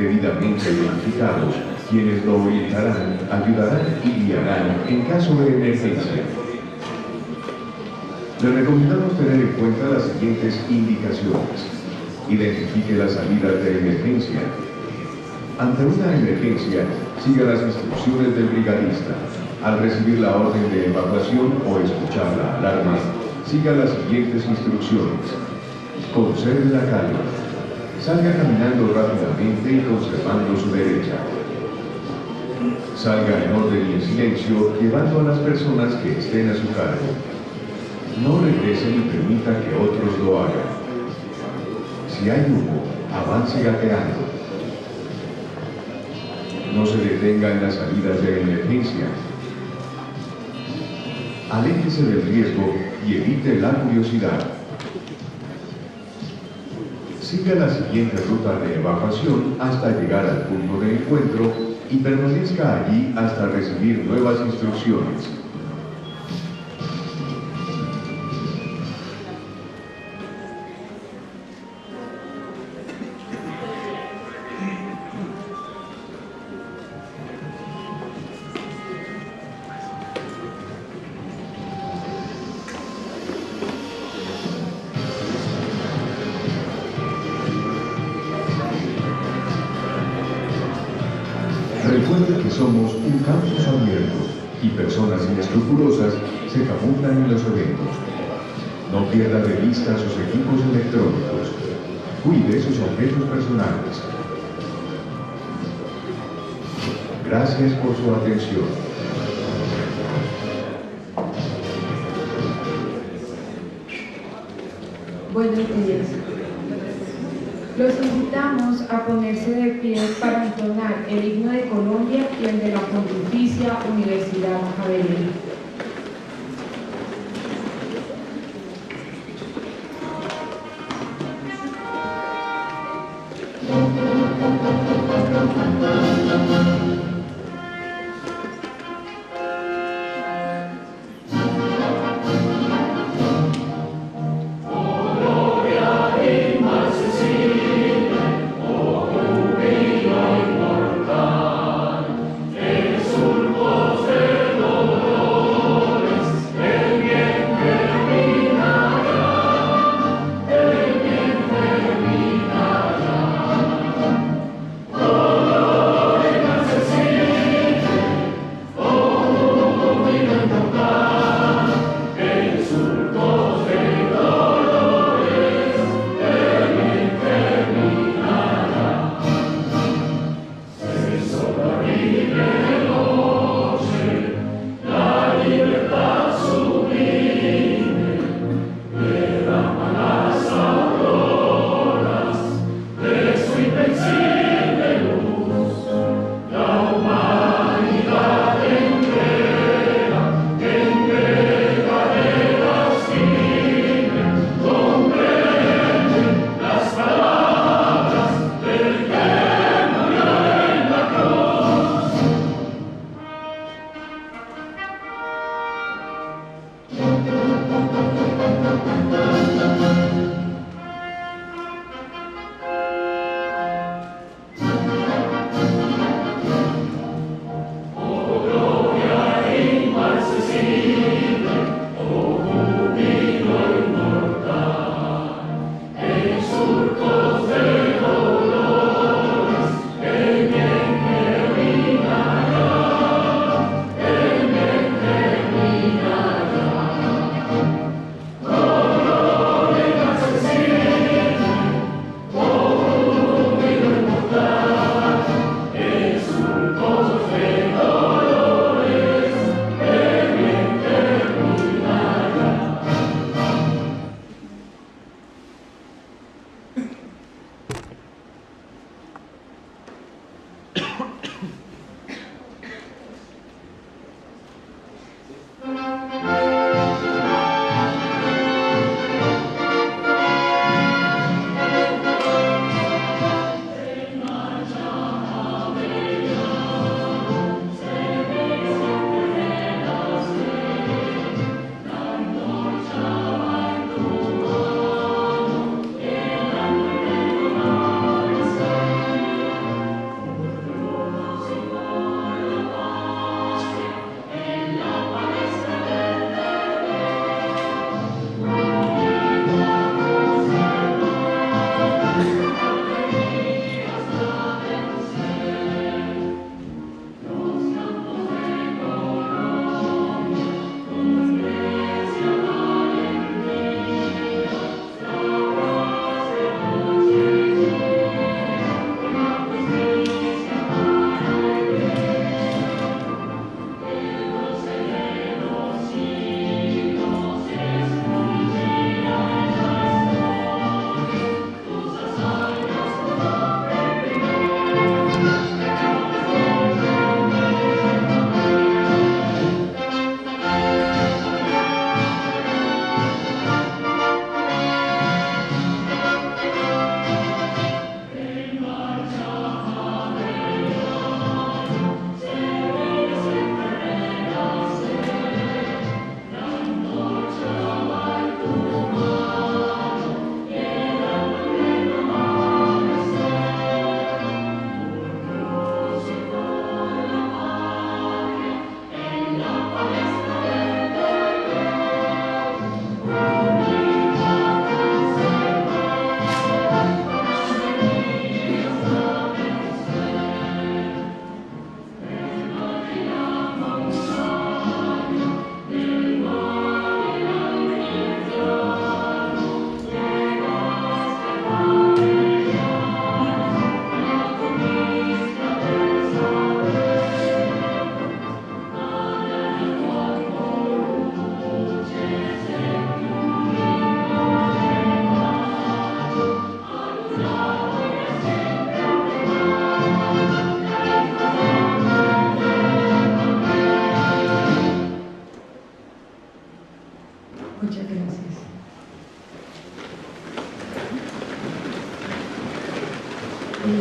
debidamente identificados, quienes lo orientarán, ayudarán y guiarán en caso de emergencia. Le recomendamos tener en cuenta las siguientes indicaciones. Identifique las salidas de emergencia. Ante una emergencia, siga las instrucciones del brigadista. Al recibir la orden de evacuación o escuchar la alarma, siga las siguientes instrucciones. Conserve la calma. Salga caminando rápidamente y conservando su derecha. Salga en orden y en silencio, llevando a las personas que estén a su cargo. No regrese ni permita que otros lo hagan. Si hay humo, avance gateando. No se detenga en las salidas de emergencia. Aléjese del riesgo y evite la curiosidad. Siga la siguiente ruta de evacuación hasta llegar al punto de encuentro y permanezca allí hasta recibir nuevas instrucciones. Recuerde que somos un campus abierto y personas inescrupulosas se camuflan en los eventos. No pierda de vista sus equipos electrónicos. Cuide sus objetos personales. Gracias por su atención. Buenos días. Los invitamos a ponerse de pie para entonar el himno de Colombia y el de la Pontificia Universidad Javeriana.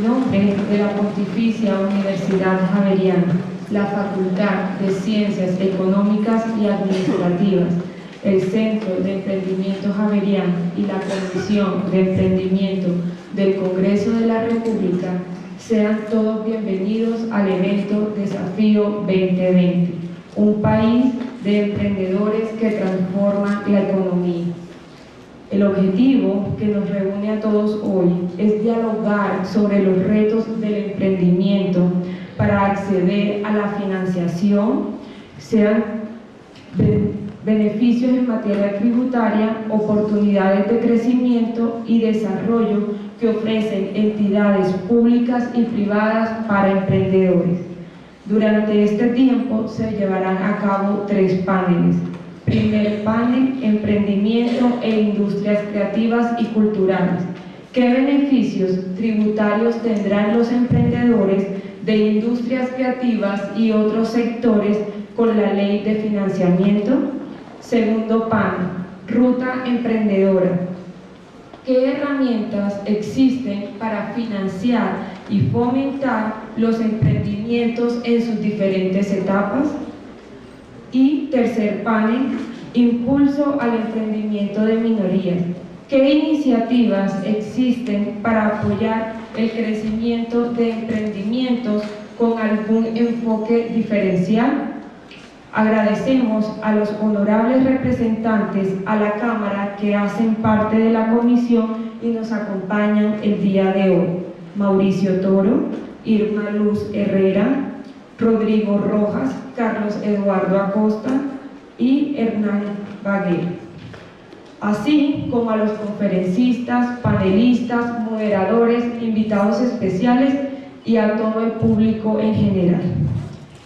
nombre de la Pontificia Universidad Javeriana, la Facultad de Ciencias Económicas y Administrativas, el Centro de Emprendimiento Javeriano y la Comisión de Emprendimiento del Congreso de la República, sean todos bienvenidos al evento Desafío 2020, un país de emprendedores que transforma la economía. El objetivo que nos reúne a todos hoy es dialogar sobre los retos del emprendimiento para acceder a la financiación, sean beneficios en materia tributaria, oportunidades de crecimiento y desarrollo que ofrecen entidades públicas y privadas para emprendedores. Durante este tiempo se llevarán a cabo 3 paneles. Primer panel, emprendimiento e industrias creativas y culturales. ¿Qué beneficios tributarios tendrán los emprendedores de industrias creativas y otros sectores con la ley de financiamiento? Segundo panel, ruta emprendedora. ¿Qué herramientas existen para financiar y fomentar los emprendimientos en sus diferentes etapas? Y tercer panel, impulso al emprendimiento de minorías. ¿Qué iniciativas existen para apoyar el crecimiento de emprendimientos con algún enfoque diferencial? Agradecemos a los honorables representantes a la Cámara que hacen parte de la comisión y nos acompañan el día de hoy. Mauricio Toro, Irma Luz Herrera, Rodrigo Rojas, Carlos Eduardo Acosta y Hernán Baguer, así como a los conferencistas, panelistas, moderadores, invitados especiales y a todo el público en general.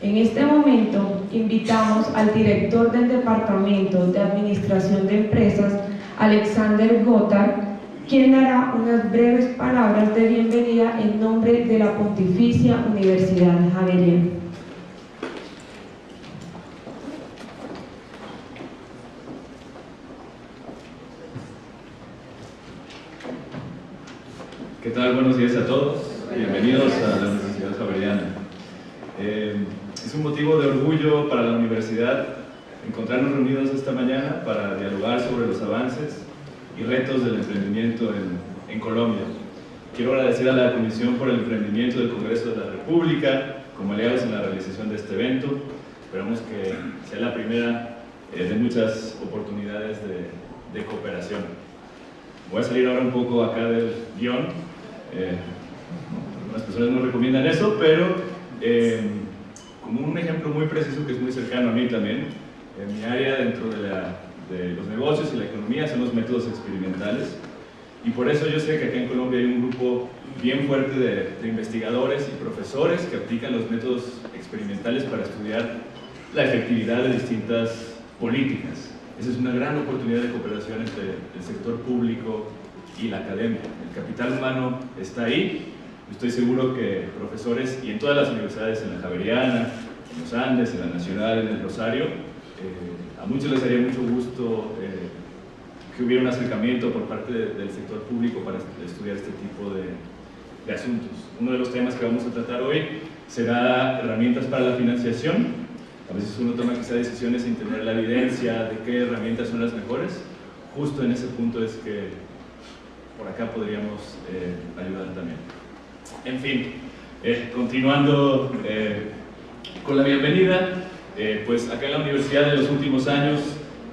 En este momento invitamos al director del Departamento de Administración de Empresas, Alexander Gotthard, quien hará unas breves palabras de bienvenida en nombre de la Pontificia Universidad Javeriana. ¿Qué tal? Buenos días a todos. Bienvenidos a la Universidad Javeriana. Es un motivo de orgullo para la universidad encontrarnos reunidos esta mañana para dialogar sobre los avances y retos del emprendimiento en Colombia. Quiero agradecer a la Comisión por el Emprendimiento del Congreso de la República como aliados en la realización de este evento. Esperamos que sea la primera de muchas oportunidades de cooperación. Voy a salir ahora un poco acá del guión. Algunas personas no recomiendan eso, pero como un ejemplo muy preciso que es muy cercano a mí también, en mi área dentro de los negocios y la economía son los métodos experimentales, y por eso yo sé que acá en Colombia hay un grupo bien fuerte de investigadores y profesores que aplican los métodos experimentales para estudiar la efectividad de distintas políticas. Esa es una gran oportunidad de cooperación entre el sector público y la academia. El capital humano está ahí. Estoy seguro que profesores, y en todas las universidades, en la Javeriana, en los Andes, en la Nacional, en el Rosario, a muchos les haría mucho gusto que hubiera un acercamiento por parte del sector público para estudiar este tipo de asuntos. Uno de los temas que vamos a tratar hoy será herramientas para la financiación. A veces uno toma quizá decisiones sin tener la evidencia de qué herramientas son las mejores. Justo en ese punto es que por acá podríamos ayudar también. En fin, continuando con la bienvenida, pues acá en la universidad en los últimos años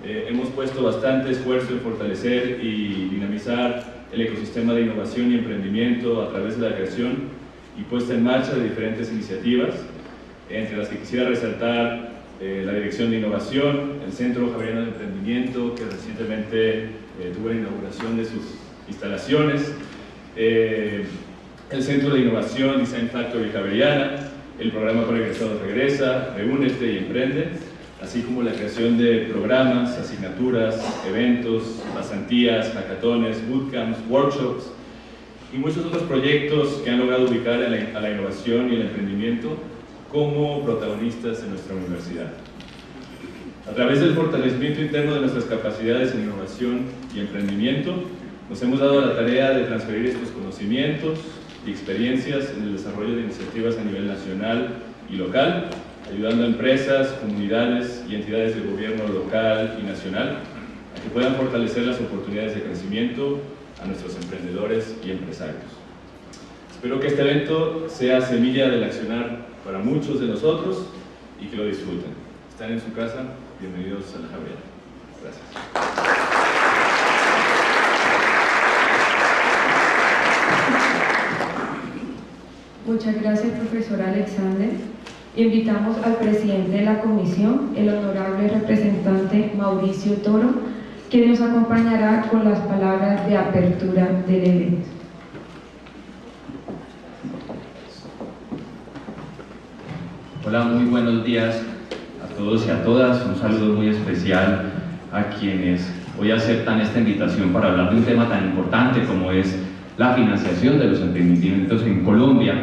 hemos puesto bastante esfuerzo en fortalecer y dinamizar el ecosistema de innovación y emprendimiento a través de la creación y puesta en marcha de diferentes iniciativas, entre las que quisiera resaltar la Dirección de Innovación, el Centro Javeriano de Emprendimiento, que recientemente tuvo la inauguración de sus instalaciones, el Centro de Innovación Design Factory Javeriana, el programa para egresados Regresa, Reúnete y Emprende, así como la creación de programas, asignaturas, eventos, pasantías, hackatones, bootcamps, workshops y muchos otros proyectos que han logrado ubicar a la innovación y el emprendimiento como protagonistas en nuestra universidad. A través del fortalecimiento interno de nuestras capacidades en innovación y emprendimiento, nos hemos dado la tarea de transferir estos conocimientos, y experiencias en el desarrollo de iniciativas a nivel nacional y local, ayudando a empresas, comunidades y entidades del gobierno local y nacional a que puedan fortalecer las oportunidades de crecimiento a nuestros emprendedores y empresarios. Espero que este evento sea semilla del accionar para muchos de nosotros y que lo disfruten. Están en su casa, bienvenidos a La Javeriana. Gracias. Muchas gracias, profesor Alexander. Invitamos al presidente de la comisión, el honorable representante Mauricio Toro, que nos acompañará con las palabras de apertura del evento. Hola, muy buenos días a todos y a todas. Un saludo muy especial a quienes hoy aceptan esta invitación para hablar de un tema tan importante como es la financiación de los emprendimientos en Colombia,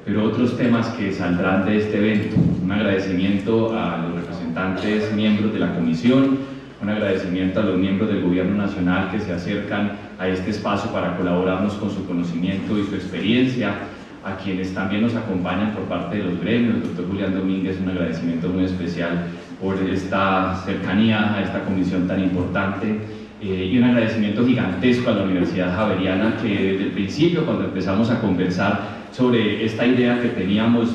pero otros temas que saldrán de este evento. Un agradecimiento a los representantes miembros de la comisión, un agradecimiento a los miembros del Gobierno Nacional que se acercan a este espacio para colaborarnos con su conocimiento y su experiencia, a quienes también nos acompañan por parte de los gremios, el doctor Julián Domínguez, un agradecimiento muy especial por esta cercanía a esta comisión tan importante, y un agradecimiento gigantesco a la Universidad Javeriana, que desde el principio, cuando empezamos a conversar sobre esta idea que teníamos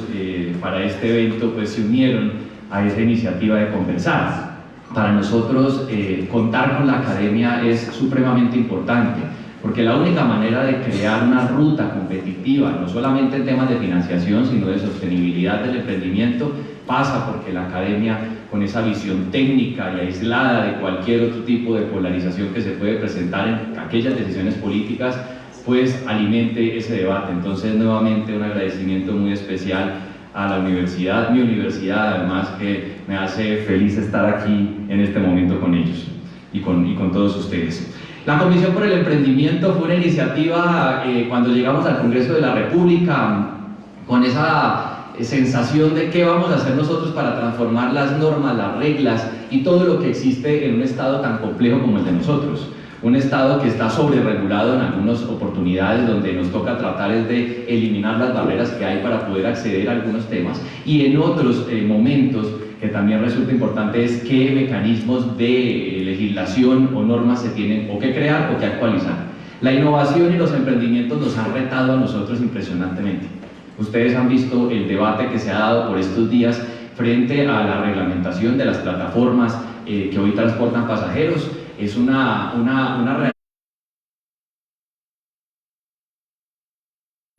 para este evento, pues se unieron a esta iniciativa de conversar. Para nosotros contar con la academia es supremamente importante, porque la única manera de crear una ruta competitiva, no solamente en temas de financiación, sino de sostenibilidad del emprendimiento, pasa porque la academia, con esa visión técnica y aislada de cualquier otro tipo de polarización que se puede presentar en aquellas decisiones políticas, pues alimente ese debate. Entonces, nuevamente, un agradecimiento muy especial a la universidad, mi universidad, además, que me hace feliz estar aquí en este momento con ellos y con todos ustedes. La Comisión por el Emprendimiento fue una iniciativa cuando llegamos al Congreso de la República con esa sensación de qué vamos a hacer nosotros para transformar las normas, las reglas y todo lo que existe en un estado tan complejo como el de nosotros. Un estado que está sobreregulado en algunas oportunidades, donde nos toca tratar es de eliminar las barreras que hay para poder acceder a algunos temas, y en otros momentos que también resulta importante es qué mecanismos de legislación o normas se tienen o que crear o que actualizar. La innovación y los emprendimientos nos han retado a nosotros impresionantemente. Ustedes han visto el debate que se ha dado por estos días frente a la reglamentación de las plataformas que hoy transportan pasajeros. Es una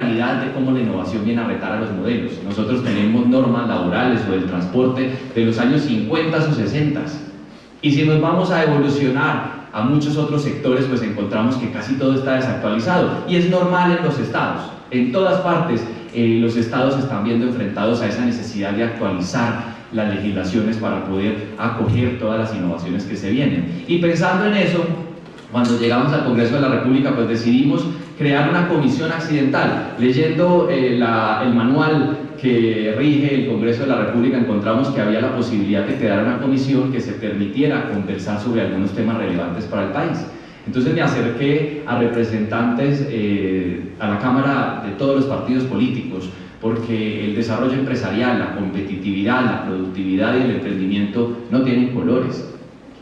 realidad de cómo la innovación viene a retar a los modelos. Nosotros tenemos normas laborales o del transporte de los años 50 o 60, y si nos vamos a evolucionar a muchos otros sectores, pues encontramos que casi todo está desactualizado, y es normal en los estados. En todas partes los estados están viendo enfrentados a esa necesidad de actualizar las legislaciones para poder acoger todas las innovaciones que se vienen. Y pensando en eso, cuando llegamos al Congreso de la República, pues decidimos crear una comisión accidental. Leyendo el manual que rige el Congreso de la República, encontramos que había la posibilidad de crear una comisión que se permitiera conversar sobre algunos temas relevantes para el país. Entonces me acerqué a representantes a la Cámara de todos los partidos políticos, porque el desarrollo empresarial, la competitividad, la productividad y el emprendimiento no tienen colores.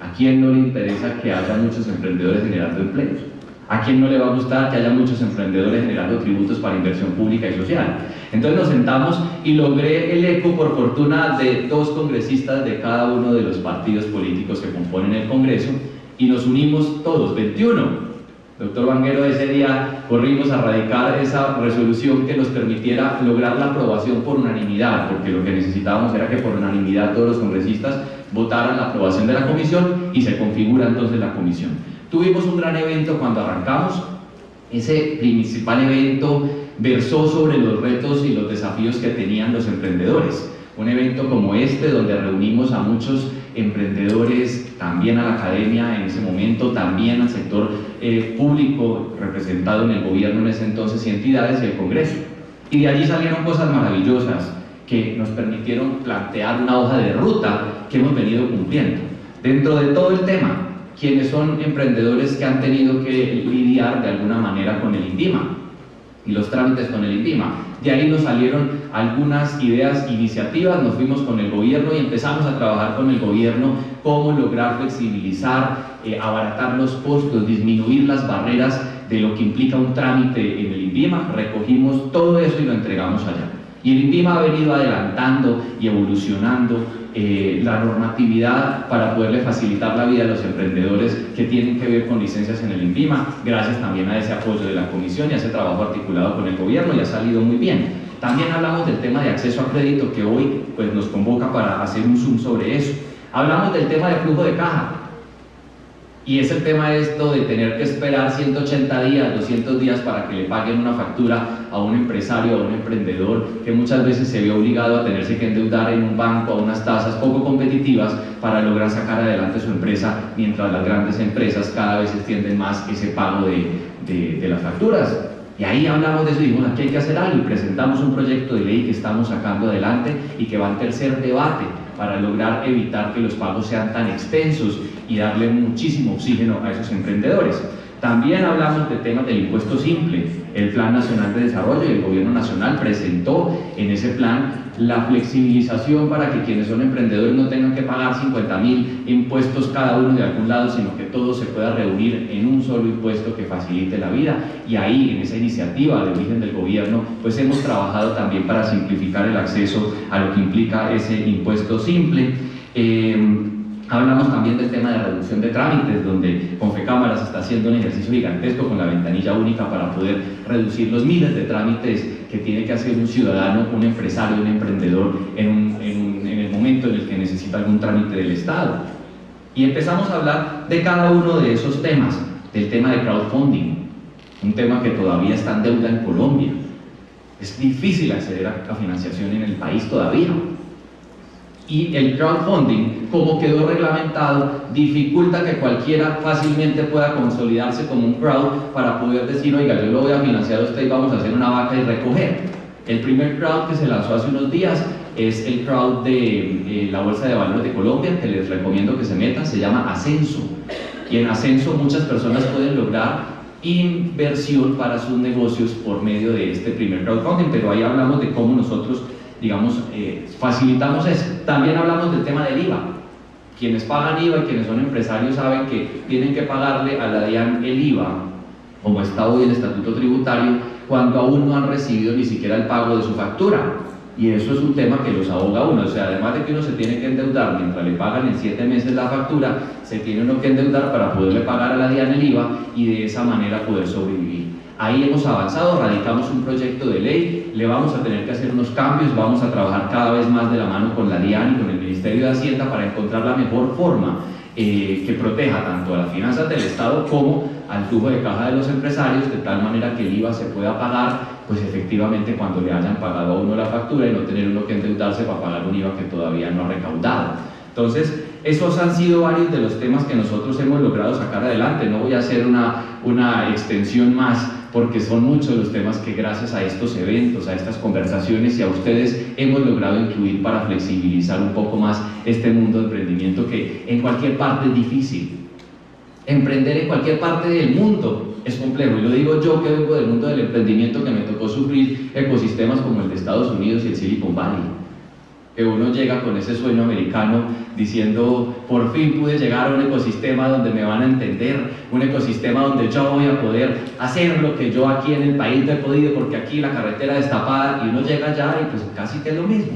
¿A quién no le interesa que haya muchos emprendedores generando empleos? ¿A quién no le va a gustar que haya muchos emprendedores generando tributos para inversión pública y social? Entonces nos sentamos y logré el eco, por fortuna, de 2 congresistas de cada uno de los partidos políticos que componen el Congreso, y nos unimos todos, 21. Doctor Vanguero, ese día corrimos a radicar esa resolución que nos permitiera lograr la aprobación por unanimidad, porque lo que necesitábamos era que por unanimidad todos los congresistas votaran la aprobación de la comisión, y se configura entonces la comisión. Tuvimos un gran evento cuando arrancamos. Ese principal evento versó sobre los retos y los desafíos que tenían los emprendedores. Un evento como este, donde reunimos a muchos emprendedores, también a la academia en ese momento, también al sector público representado en el gobierno en ese entonces, y entidades, y el Congreso. Y de allí salieron cosas maravillosas que nos permitieron plantear una hoja de ruta que hemos venido cumpliendo. Dentro de todo el tema, quienes son emprendedores que han tenido que lidiar de alguna manera con el INVIMA. y los trámites con el INVIMA. De ahí nos salieron algunas ideas, iniciativas, nos fuimos con el gobierno y empezamos a trabajar con el gobierno cómo lograr flexibilizar, abaratar los costos, disminuir las barreras de lo que implica un trámite en el INVIMA. Recogimos todo eso y lo entregamos allá. Y el INVIMA ha venido adelantando y evolucionando la normatividad para poderle facilitar la vida a los emprendedores que tienen que ver con licencias en el INVIMA, gracias también a ese apoyo de la Comisión y a ese trabajo articulado con el gobierno, y ha salido muy bien. También hablamos del tema de acceso a crédito, que hoy pues, nos convoca para hacer un zoom sobre eso. Hablamos del tema de flujo de caja, y es el tema esto de tener que esperar 180 días, 200 días para que le paguen una factura a un empresario, a un emprendedor, que muchas veces se ve obligado a tenerse que endeudar en un banco a unas tasas poco competitivas para lograr sacar adelante su empresa, mientras las grandes empresas cada vez extienden más ese pago de las facturas. Y ahí hablamos de eso y dijimos, aquí hay que hacer algo, y presentamos un proyecto de ley que estamos sacando adelante y que va al tercer debate para lograr evitar que los pagos sean tan extensos y darle muchísimo oxígeno a esos emprendedores. También hablamos de temas del impuesto simple. El Plan Nacional de Desarrollo y el Gobierno Nacional presentó en ese plan la flexibilización para que quienes son emprendedores no tengan que pagar 50.000 impuestos cada uno de algún lado, sino que todo se pueda reunir en un solo impuesto que facilite la vida. Y ahí, en esa iniciativa de origen del gobierno, pues hemos trabajado también para simplificar el acceso a lo que implica ese impuesto simple. Hablamos también del tema de reducción de trámites, donde Confecámaras está haciendo un ejercicio gigantesco con la ventanilla única para poder reducir los miles de trámites que tiene que hacer un ciudadano, un empresario, un emprendedor en el momento en el que necesita algún trámite del Estado. Y empezamos a hablar de cada uno de esos temas, del tema de crowdfunding, un tema que todavía está en deuda en Colombia. Es difícil acceder a financiación en el país todavía. Y el crowdfunding, como quedó reglamentado, dificulta que cualquiera fácilmente pueda consolidarse como un crowd para poder decir, oiga, yo lo voy a financiar a usted y vamos a hacer una vaca y recoger. El primer crowd que se lanzó hace unos días es el crowd de la Bolsa de Valores de Colombia, que les recomiendo que se metan, se llama Ascenso. Y en Ascenso muchas personas pueden lograr inversión para sus negocios por medio de este primer crowdfunding, pero ahí hablamos de cómo nosotros, digamos, facilitamos eso. También hablamos del tema del IVA. Quienes pagan IVA y quienes son empresarios saben que tienen que pagarle a la DIAN el IVA, como está hoy el estatuto tributario, cuando aún no han recibido ni siquiera el pago de su factura. Y eso es un tema que los ahoga a uno. O sea, además de que uno se tiene que endeudar mientras le pagan en 7 meses la factura, se tiene uno que endeudar para poderle pagar a la DIAN el IVA y de esa manera poder sobrevivir. Ahí hemos avanzado, radicamos un proyecto de ley, le vamos a tener que hacer unos cambios, vamos a trabajar cada vez más de la mano con la DIAN y con el Ministerio de Hacienda para encontrar la mejor forma que proteja tanto a las finanzas del Estado como al flujo de caja de los empresarios, de tal manera que el IVA se pueda pagar, pues efectivamente cuando le hayan pagado a uno la factura y no tener uno que endeudarse para pagar un IVA que todavía no ha recaudado. Entonces, esos han sido varios de los temas que nosotros hemos logrado sacar adelante. No voy a hacer una extensión más, porque son muchos los temas que gracias a estos eventos, a estas conversaciones y a ustedes hemos logrado incluir para flexibilizar un poco más este mundo de emprendimiento que en cualquier parte es difícil. Emprender en cualquier parte del mundo es complejo, y lo digo yo que vengo del mundo del emprendimiento, que me tocó sufrir ecosistemas como el de Estados Unidos y el Silicon Valley, que uno llega con ese sueño americano diciendo, por fin pude llegar a un ecosistema donde me van a entender, un ecosistema donde yo voy a poder hacer lo que yo aquí en el país no he podido, porque aquí la carretera destapada, y uno llega allá y pues casi que es lo mismo.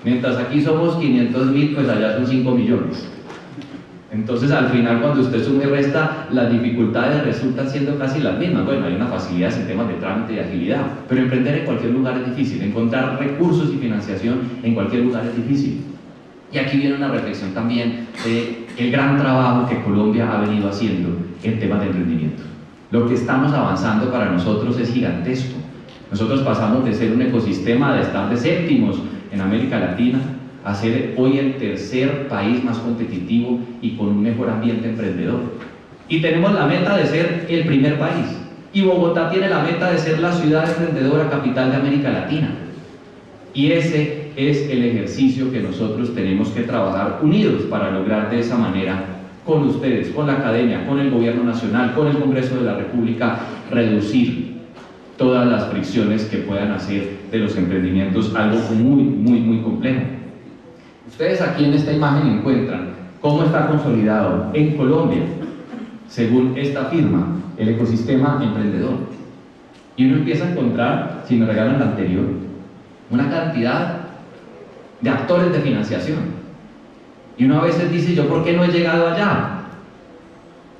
Mientras aquí somos 500.000, pues allá son 5 millones. Entonces al final, cuando usted suma y resta, las dificultades resultan siendo casi las mismas. Bueno, hay una facilidad en temas de trámite y agilidad, pero emprender en cualquier lugar es difícil, encontrar recursos y financiación en cualquier lugar es difícil. Y aquí viene una reflexión también del gran trabajo que Colombia ha venido haciendo en temas de emprendimiento. Lo que estamos avanzando para nosotros es gigantesco. Nosotros pasamos de ser un ecosistema, de estar de séptimos en América Latina, a ser hoy el tercer país más competitivo y con un mejor ambiente emprendedor. Y tenemos la meta de ser el primer país. Y Bogotá tiene la meta de ser la ciudad emprendedora capital de América Latina. Y ese es el ejercicio que nosotros tenemos que trabajar unidos para lograr de esa manera, con ustedes, con la academia, con el gobierno nacional, con el Congreso de la República, reducir todas las fricciones que puedan hacer de los emprendimientos algo muy complejo. Ustedes aquí en esta imagen encuentran cómo está consolidado en Colombia, según esta firma, el ecosistema emprendedor. Y uno empieza a encontrar, si me regalan la anterior, una cantidad de actores de financiación. Y uno a veces dice, ¿yo por qué no he llegado allá?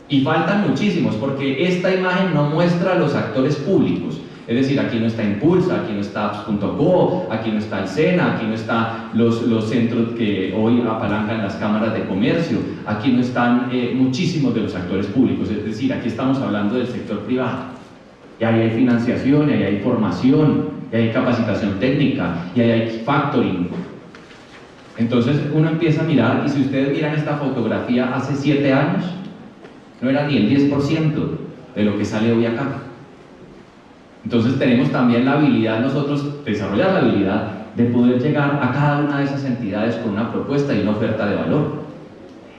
Y faltan muchísimos, porque esta imagen no muestra a los actores públicos. Es decir, aquí no está Impulsa, aquí no está apps.co, aquí no está el SENA, aquí no están los centros que hoy apalancan las cámaras de comercio, aquí no están muchísimos de los actores públicos. Es decir, aquí estamos hablando del sector privado. Y ahí hay financiación, y ahí hay formación, y ahí hay capacitación técnica, y ahí hay factoring. Entonces uno empieza a mirar, y si ustedes miran esta fotografía hace 7 años, no era ni el 10% de lo que sale hoy acá. Entonces tenemos también la habilidad nosotros, desarrollar la habilidad de poder llegar a cada una de esas entidades con una propuesta y una oferta de valor.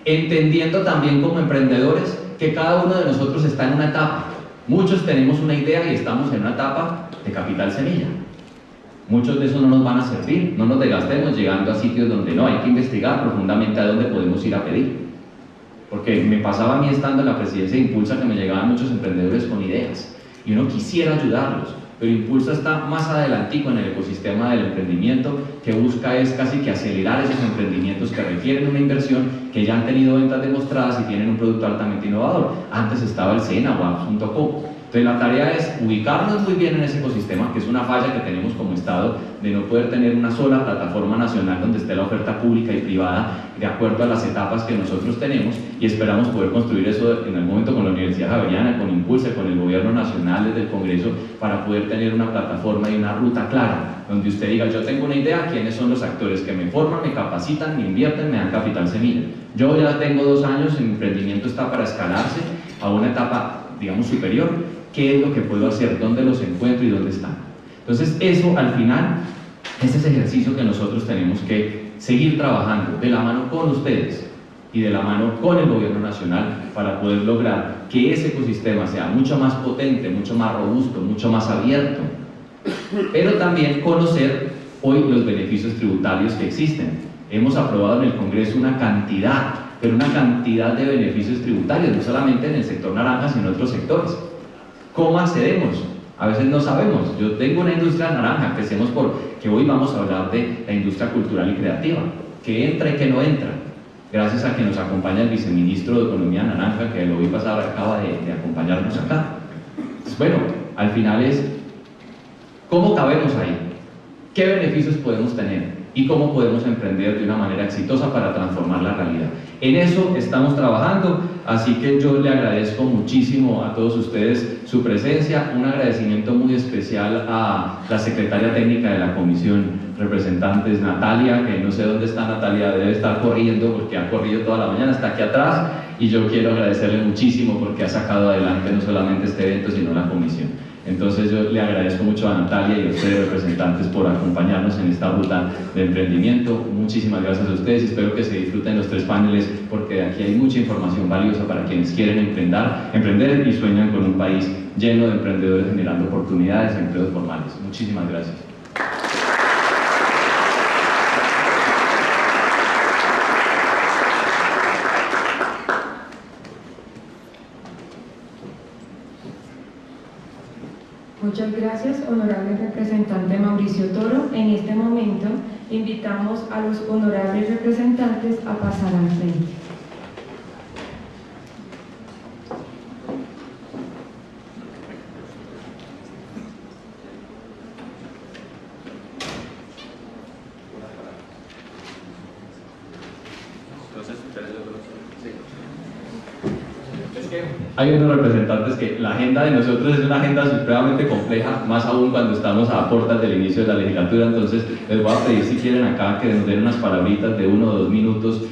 Entendiendo también como emprendedores que cada uno de nosotros está en una etapa. Muchos tenemos una idea y estamos en una etapa de capital semilla. Muchos de esos no nos van a servir, no nos desgastemos llegando a sitios donde no, hay que investigar profundamente a dónde podemos ir a pedir. Porque me pasaba a mí estando en la presidencia de Impulsa que me llegaban muchos emprendedores con ideas y uno quisiera ayudarlos, pero Impulsa está más adelantico en el ecosistema del emprendimiento, que busca es casi que acelerar esos emprendimientos que requieren una inversión, que ya han tenido ventas demostradas y tienen un producto altamente innovador. Antes estaba el SENA o apps.co. Entonces la tarea es ubicarnos muy bien en ese ecosistema, que es una falla que tenemos como Estado, de no poder tener una sola plataforma nacional donde esté la oferta pública y privada de acuerdo a las etapas que nosotros tenemos, y esperamos poder construir eso en el momento con la Universidad Javeriana, con Impulsa, con el gobierno nacional desde el Congreso, para poder tener una plataforma y una ruta clara, donde usted diga, yo tengo una idea, quiénes son los actores que me forman, me capacitan, me invierten, me dan capital semilla. Yo ya tengo 2 años, mi emprendimiento está para escalarse a una etapa, digamos, superior. ¿Qué es lo que puedo hacer? ¿Dónde los encuentro y dónde están? Entonces eso al final es ese ejercicio que nosotros tenemos que seguir trabajando de la mano con ustedes y de la mano con el gobierno nacional para poder lograr que ese ecosistema sea mucho más potente, mucho más robusto, mucho más abierto, pero también conocer hoy los beneficios tributarios que existen. Hemos aprobado en el Congreso una cantidad, pero una cantidad de beneficios tributarios, no solamente en el sector naranja, sino en otros sectores. ¿Cómo accedemos? A veces no sabemos. Yo tengo una industria naranja, empecemos por que hoy vamos a hablar de la industria cultural y creativa, que entra y que no entra, gracias a que nos acompaña el viceministro de Economía Naranja, que el hoy pasado acaba de acompañarnos acá. Entonces, bueno, al final es ¿cómo cabemos ahí? ¿Qué beneficios podemos tener? ¿Y cómo podemos emprender de una manera exitosa para transformar la realidad? En eso estamos trabajando, así que yo le agradezco muchísimo a todos ustedes su presencia, un agradecimiento muy especial a la secretaria técnica de la comisión, representantes Natalia, que no sé dónde está Natalia, debe estar corriendo porque ha corrido toda la mañana, está aquí atrás, y yo quiero agradecerle muchísimo porque ha sacado adelante no solamente este evento, sino la comisión. Entonces yo le agradezco mucho a Natalia y a ustedes representantes por acompañarnos en esta ruta de emprendimiento. Muchísimas gracias a ustedes, espero que se disfruten los 3 paneles porque de aquí hay mucha información valiosa para quienes quieren emprender y sueñan con un país lleno de emprendedores generando oportunidades, empleos formales. Muchísimas gracias. Muchas gracias, honorable representante Mauricio Toro. En este momento invitamos a los honorables representantes a pasar al frente. Hay unos representantes que la agenda de nosotros es una agenda supremamente compleja, más aún cuando estamos a puertas del inicio de la legislatura. Entonces les voy a pedir, si quieren acá, que nos den unas palabritas de 1 o 2 minutos,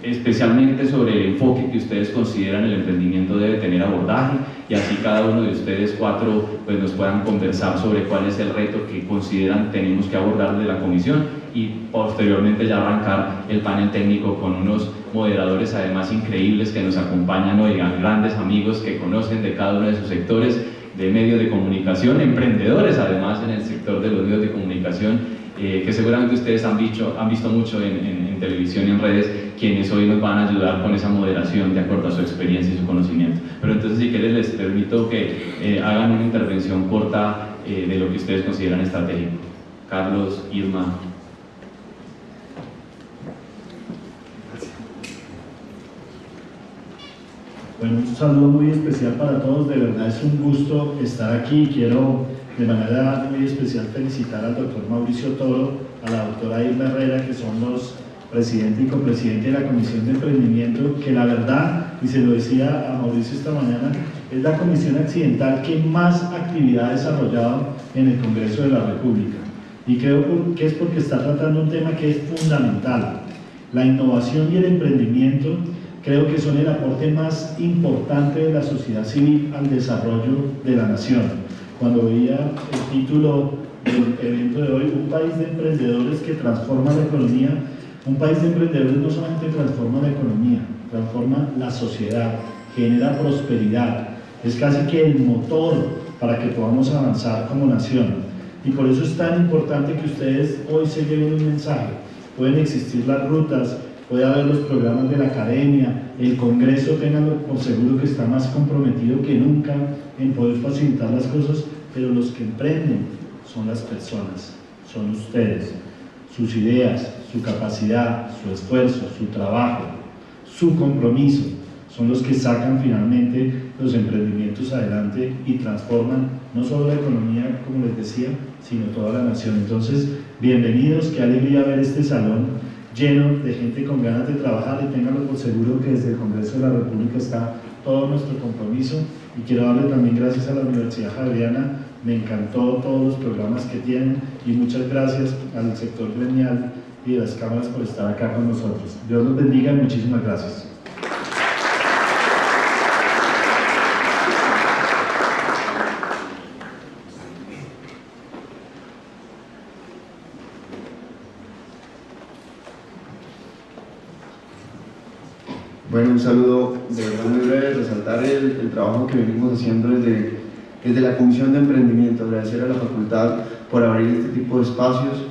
especialmente sobre el enfoque que ustedes consideran el emprendimiento debe tener abordaje, y así cada uno de ustedes 4 pues nos puedan conversar sobre cuál es el reto que consideran tenemos que abordar de la comisión, y posteriormente ya arrancar el panel técnico con unos moderadores además increíbles que nos acompañan hoy, grandes amigos que conocen de cada uno de sus sectores de medios de comunicación, emprendedores además en el sector de los medios de comunicación, que seguramente ustedes han visto mucho en televisión y en redes, quienes hoy nos van a ayudar con esa moderación de acuerdo a su experiencia y su conocimiento. Pero entonces, si quieren, les permito que hagan una intervención corta de lo que ustedes consideran estratégico. Carlos, Irma. Bueno, un saludo muy especial para todos, de verdad es un gusto estar aquí. Quiero de manera muy especial felicitar al doctor Mauricio Toro, a la doctora Irma Herrera, que son los presidente y copresidente de la Comisión de Emprendimiento, que la verdad, y se lo decía a Mauricio esta mañana, es la comisión accidental que más actividad ha desarrollado en el Congreso de la República. Y creo que es porque está tratando un tema que es fundamental. La innovación y el emprendimiento creo que son el aporte más importante de la sociedad civil al desarrollo de la nación. Cuando veía el título del evento de hoy, un país de emprendedores que transforma la economía, un país de emprendedores no solamente transforma la economía, transforma la sociedad, genera prosperidad, es casi que el motor para que podamos avanzar como nación. Y por eso es tan importante que ustedes hoy se lleven un mensaje. Pueden existir las rutas, puede haber los programas de la academia, el Congreso, ténganlo por seguro que está más comprometido que nunca en poder facilitar las cosas, pero los que emprenden son las personas, son ustedes, sus ideas, su capacidad, su esfuerzo, su trabajo, su compromiso, son los que sacan finalmente los emprendimientos adelante y transforman no solo la economía, como les decía, sino toda la nación. Entonces, bienvenidos, qué alegría ver este salón lleno de gente con ganas de trabajar, y ténganlo por seguro que desde el Congreso de la República está todo nuestro compromiso. Y quiero darle también gracias a la Universidad Javeriana, me encantó todos los programas que tienen, y muchas gracias al sector gremial y de las cámaras por estar acá con nosotros. Dios los bendiga y muchísimas gracias. Bueno, un saludo de verdad muy breve, resaltar el trabajo que venimos haciendo desde la Comisión de Emprendimiento, agradecer a la facultad por abrir este tipo de espacios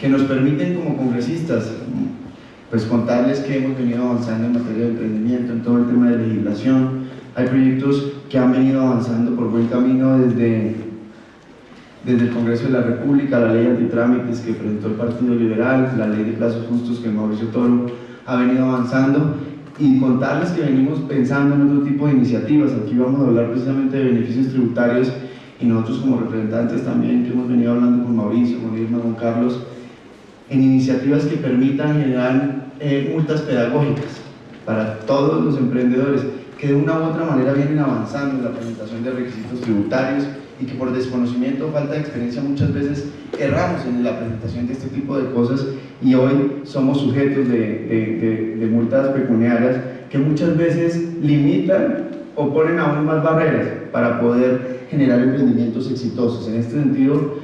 que nos permiten como congresistas pues contarles que hemos venido avanzando en materia de emprendimiento, en todo el tema de legislación. Hay proyectos que han venido avanzando por buen camino desde el Congreso de la República, la ley antitrámites que presentó el Partido Liberal, la ley de plazos justos que Mauricio Toro ha venido avanzando, y contarles que venimos pensando en otro tipo de iniciativas. Aquí vamos a hablar precisamente de beneficios tributarios, y nosotros como representantes también, que hemos venido hablando con Mauricio, con Irma, con Carlos, en iniciativas que permitan generar multas pedagógicas para todos los emprendedores que de una u otra manera vienen avanzando en la presentación de requisitos tributarios, y que por desconocimiento o falta de experiencia muchas veces erramos en la presentación de este tipo de cosas, y hoy somos sujetos de multas pecuniarias que muchas veces limitan o ponen aún más barreras para poder generar emprendimientos exitosos. En este sentido,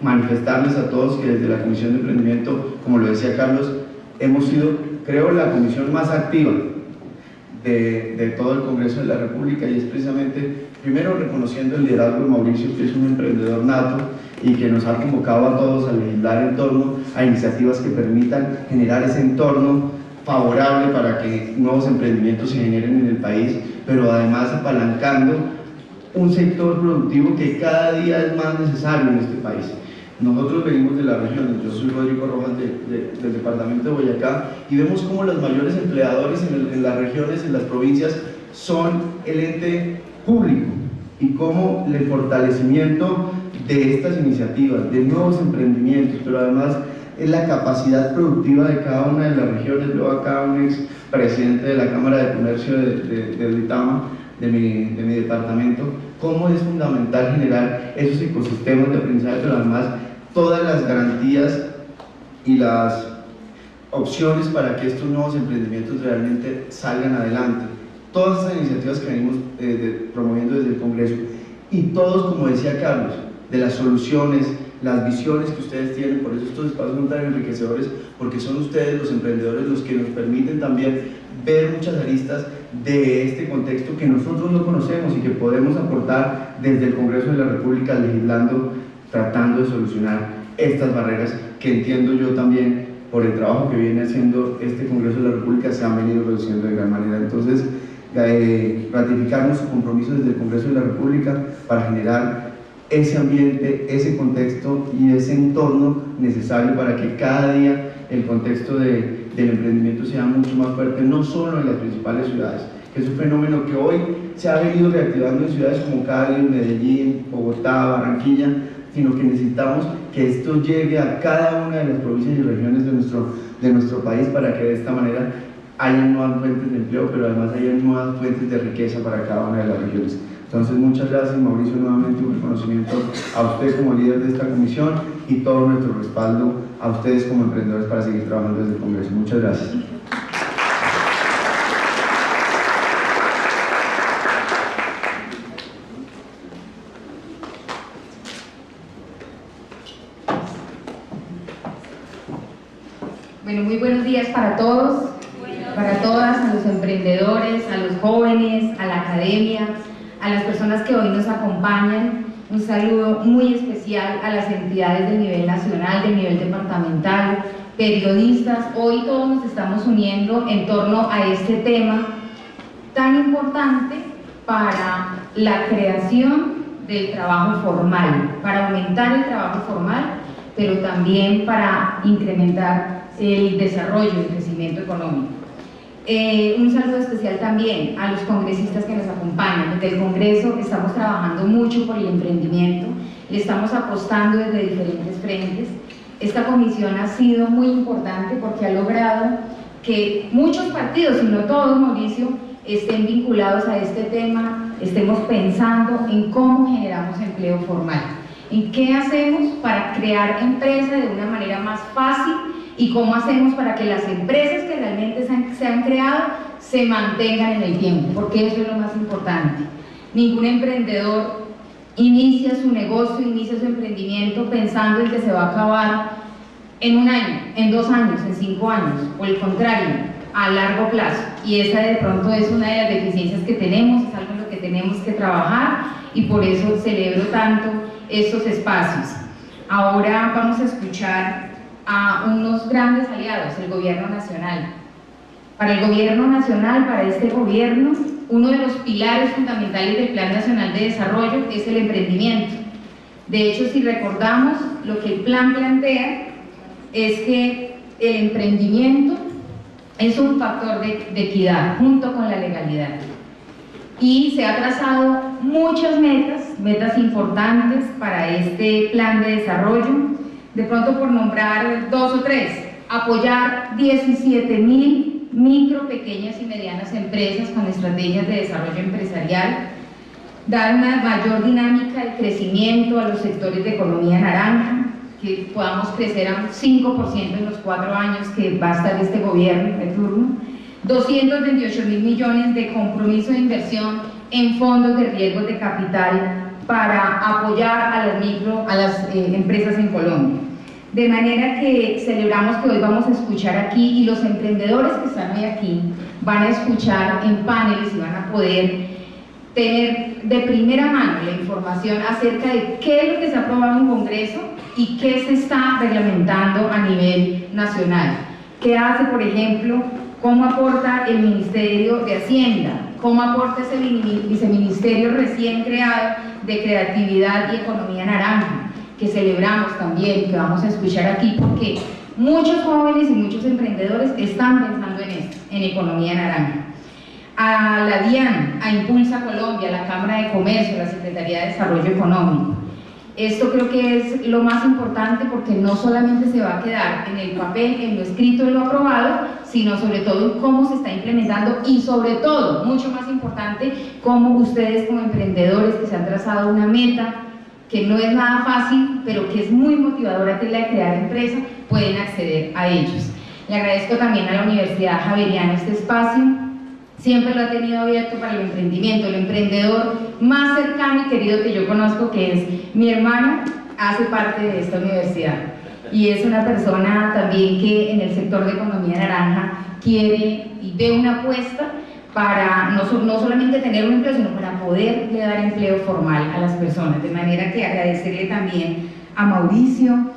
manifestarles a todos que desde la Comisión de Emprendimiento, como lo decía Carlos, hemos sido, creo, la comisión más activa de todo el Congreso de la República, y es precisamente, primero, reconociendo el liderazgo de Mauricio, que es un emprendedor nato y que nos ha convocado a todos a legislar en torno a iniciativas que permitan generar ese entorno favorable para que nuevos emprendimientos se generen en el país, pero además apalancando un sector productivo que cada día es más necesario en este país. Nosotros venimos de la región, yo soy Rodrigo Rojas del departamento de Boyacá, y vemos cómo los mayores empleadores en las regiones, en las provincias, son el ente público, y cómo el fortalecimiento de estas iniciativas, de nuevos emprendimientos, pero además es la capacidad productiva de cada una de las regiones. Luego acá un ex presidente de la Cámara de Comercio de Duitama, de mi departamento, cómo es fundamental generar esos ecosistemas de aprendizaje, pero además todas las garantías y las opciones para que estos nuevos emprendimientos realmente salgan adelante. Todas estas iniciativas que venimos promoviendo desde el Congreso, y todos, como decía Carlos, de las soluciones, las visiones que ustedes tienen. Por eso estos espacios son tan enriquecedores, porque son ustedes los emprendedores los que nos permiten también ver muchas aristas de este contexto que nosotros no conocemos y que podemos aportar desde el Congreso de la República, legislando, tratando de solucionar estas barreras que entiendo yo también, por el trabajo que viene haciendo este Congreso de la República, se han venido reduciendo de gran manera. Entonces, ratificar nuestro compromiso desde el Congreso de la República para generar ese ambiente, ese contexto y ese entorno necesario para que cada día el contexto del emprendimiento sea mucho más fuerte, no solo en las principales ciudades, que es un fenómeno que hoy se ha venido reactivando en ciudades como Cali, Medellín, Bogotá, Barranquilla, sino que necesitamos que esto llegue a cada una de las provincias y regiones de nuestro país para que de esta manera haya nuevas fuentes de empleo, pero además haya nuevas fuentes de riqueza para cada una de las regiones. Entonces, muchas gracias, Mauricio, nuevamente un reconocimiento a usted como líder de esta comisión y todo nuestro respaldo a ustedes como emprendedores para seguir trabajando desde el Congreso. Muchas gracias. Bueno, muy buenos días para todos, para todas, a los emprendedores, a los jóvenes, a la academia, a las personas que hoy nos acompañan. Un saludo muy especial a las entidades del nivel nacional, del nivel departamental, periodistas. Hoy todos nos estamos uniendo en torno a este tema tan importante para la creación del trabajo formal, para aumentar el trabajo formal, pero también para incrementar el desarrollo y el crecimiento económico. Un saludo especial también a los congresistas que nos acompañan. Desde el Congreso estamos trabajando mucho por el emprendimiento, le estamos apostando desde diferentes frentes. Esta comisión ha sido muy importante porque ha logrado que muchos partidos, y no todos, Mauricio, estén vinculados a este tema, estemos pensando en cómo generamos empleo formal, en qué hacemos para crear empresas de una manera más fácil y cómo hacemos para que las empresas que realmente se han creado se mantengan en el tiempo, porque eso es lo más importante. Ningún emprendedor inicia su negocio, inicia su emprendimiento pensando en que se va a acabar en 1 año, en 2 años, en 5 años, o el contrario, a largo plazo. Y esa de pronto es una de las deficiencias que tenemos, es algo en lo que tenemos que trabajar y por eso celebro tanto estos espacios. Ahora vamos a escuchar a unos grandes aliados, el Gobierno Nacional. Para el Gobierno Nacional, para este gobierno, uno de los pilares fundamentales del Plan Nacional de Desarrollo es el emprendimiento. De hecho, si recordamos, lo que el plan plantea es que el emprendimiento es un factor de equidad junto con la legalidad. Y se ha trazado muchas metas importantes para este plan de desarrollo. De pronto, por nombrar 2 o 3, apoyar 17.000 micro, pequeñas y medianas empresas con estrategias de desarrollo empresarial, dar una mayor dinámica de crecimiento a los sectores de economía naranja, que podamos crecer a un 5% en los 4 años que va a estar este gobierno de turno, 228.000 millones de compromiso de inversión en fondos de riesgos de capital para apoyar a las empresas en Colombia. De manera que celebramos que hoy vamos a escuchar aquí, y los emprendedores que están hoy aquí van a escuchar en paneles y van a poder tener de primera mano la información acerca de qué es lo que se ha aprobado en Congreso y qué se está reglamentando a nivel nacional. ¿Qué hace, por ejemplo, cómo aporta el Ministerio de Hacienda? ¿Cómo aporta ese viceministerio recién creado de Creatividad y Economía Naranja, que celebramos también, que vamos a escuchar aquí, porque muchos jóvenes y muchos emprendedores están pensando en esto, en economía naranja? A la DIAN, a Impulsa Colombia, a la Cámara de Comercio, a la Secretaría de Desarrollo Económico. Esto creo que es lo más importante, porque no solamente se va a quedar en el papel, en lo escrito, en lo aprobado, sino sobre todo en cómo se está implementando y sobre todo, mucho más importante, cómo ustedes como emprendedores que se han trazado una meta que no es nada fácil, pero que es muy motivadora, que es la de crear empresa, pueden acceder a ellos. Le agradezco también a la Universidad Javeriana este espacio. Siempre lo ha tenido abierto para el emprendimiento, el emprendedor más cercano y querido que yo conozco, que es mi hermano, hace parte de esta universidad y es una persona también que en el sector de economía naranja quiere y ve una apuesta para no solamente tener un empleo, sino para poderle dar empleo formal a las personas. De manera que agradecerle también a Mauricio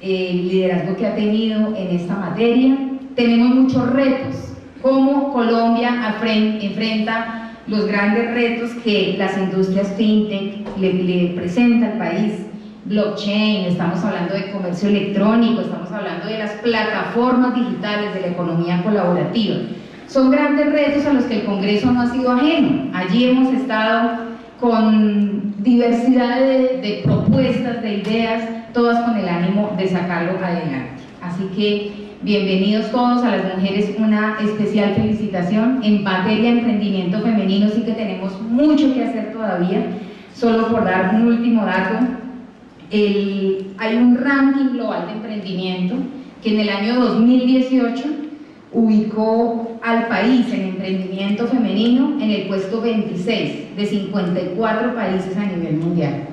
el liderazgo que ha tenido en esta materia. Tenemos muchos retos, como Colombia enfrenta los grandes retos que las industrias fintech le presenta al país. Blockchain, estamos hablando de comercio electrónico, estamos hablando de las plataformas digitales, de la economía colaborativa. Son grandes retos a los que el Congreso no ha sido ajeno. Allí hemos estado con diversidad de propuestas, de ideas, todas con el ánimo de sacarlo adelante. Así que bienvenidos todos. A las mujeres una especial felicitación. En materia de emprendimiento femenino sí que tenemos mucho que hacer todavía. Solo por dar un último dato, hay un ranking global de emprendimiento que en el año 2018 ubicó al país en emprendimiento femenino en el puesto 26 de 54 países a nivel mundial.